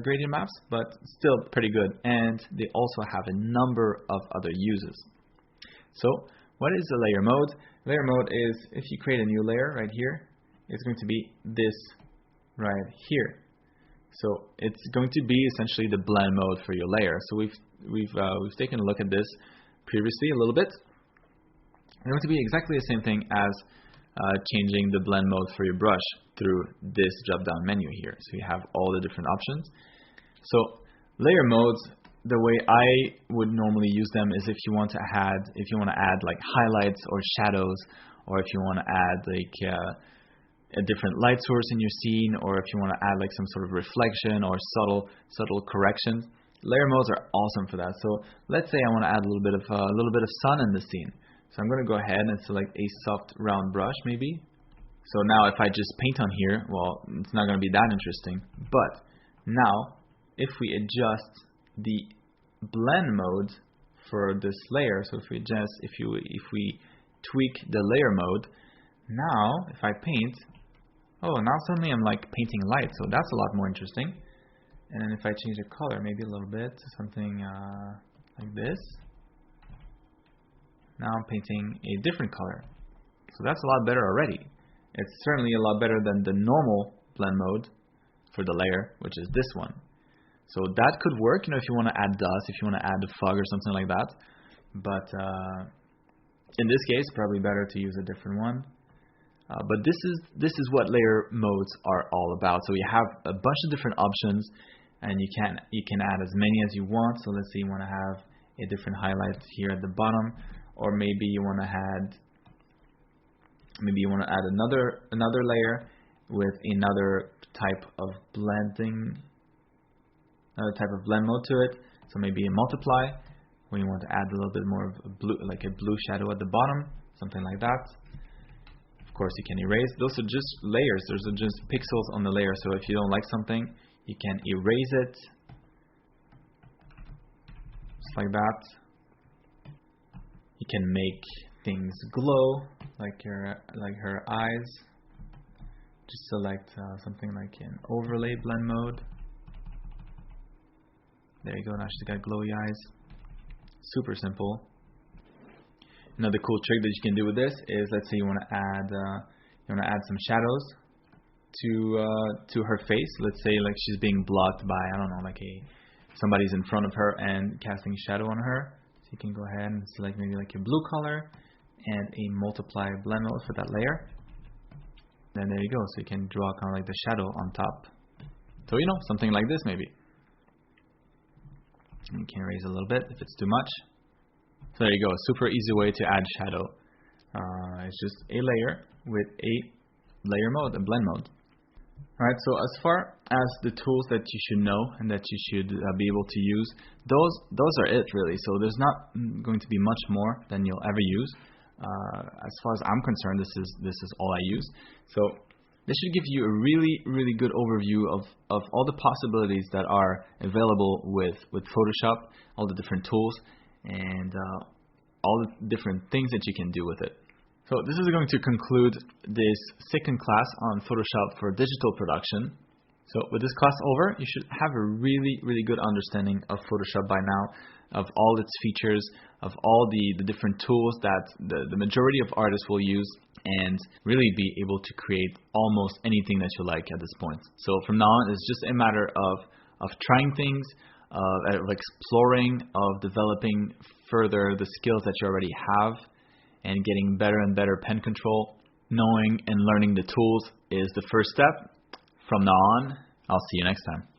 gradient maps, but still pretty good. And they also have a number of other uses. So what is a layer mode? Layer mode is if you create a new layer right here, it's going to be this right here. So it's going to be essentially the blend mode for your layer. So we've taken a look at this previously a little bit. It's going to be exactly the same thing as changing the blend mode for your brush through this drop down menu here. So you have all the different options. So layer modes, the way I would normally use them is if you want to add like highlights or shadows, or if you want to add like a different light source in your scene, or if you want to add like some sort of reflection or subtle corrections. Layer modes are awesome for that. So let's say I want to add a little bit of sun in the scene. So I'm going to go ahead and select a soft round brush maybe. So now if I just paint on here, well, it's not going to be that interesting. But now if we adjust the blend mode for this layer, so if we tweak the layer mode, now if I paint, now suddenly I'm like painting light, so that's a lot more interesting. And then if I change the color maybe a little bit to something like this, now I'm painting a different color. So that's a lot better already. It's certainly a lot better than the normal blend mode for the layer, which is this one. So that could work, if you want to add dust, if you want to add a fog or something like that. But in this case, probably better to use a different one. But this is what layer modes are all about. So you have a bunch of different options, and you can add as many as you want. So let's say you want to have a different highlight here at the bottom, or maybe you want to add another layer with another type of blend mode to it. So maybe a multiply, when you want to add a little bit more of a blue, like a blue shadow at the bottom, something like that. Of course, you can erase. Those are just layers. Those are just pixels on the layer. So if you don't like something, you can erase it, just like that. You can make things glow, like her eyes. Just select something like an overlay blend mode. There you go. Now she's got glowy eyes. Super simple. Another cool trick that you can do with this is, let's say you want to add some shadows to her face. Let's say like she's being blocked by, I don't know, like somebody's in front of her and casting shadow on her. So you can go ahead and select maybe like a blue color and a multiply blend mode for that layer. Then there you go. So you can draw kind of like the shadow on top. So something like this maybe. And you can erase a little bit if it's too much. So there you go. A super easy way to add shadow. It's just a layer with a layer mode, a blend mode. Alright, so as far as the tools that you should know and that you should be able to use, those are it really. So there's not going to be much more than you'll ever use. As far as I'm concerned, this is all I use. So this should give you a really good overview of all the possibilities that are available with Photoshop, all the different tools, and all the different things that you can do with it. So this is going to conclude this second class on Photoshop for digital production. So with this class over, you should have a really good understanding of Photoshop by now, of all its features, of all the different tools that the majority of artists will use, and really be able to create almost anything that you like at this point. So from now on, it's just a matter of trying things, of exploring, of developing further the skills that you already have, and getting better and better pen control. Knowing and learning the tools is the first step. From now on, I'll see you next time.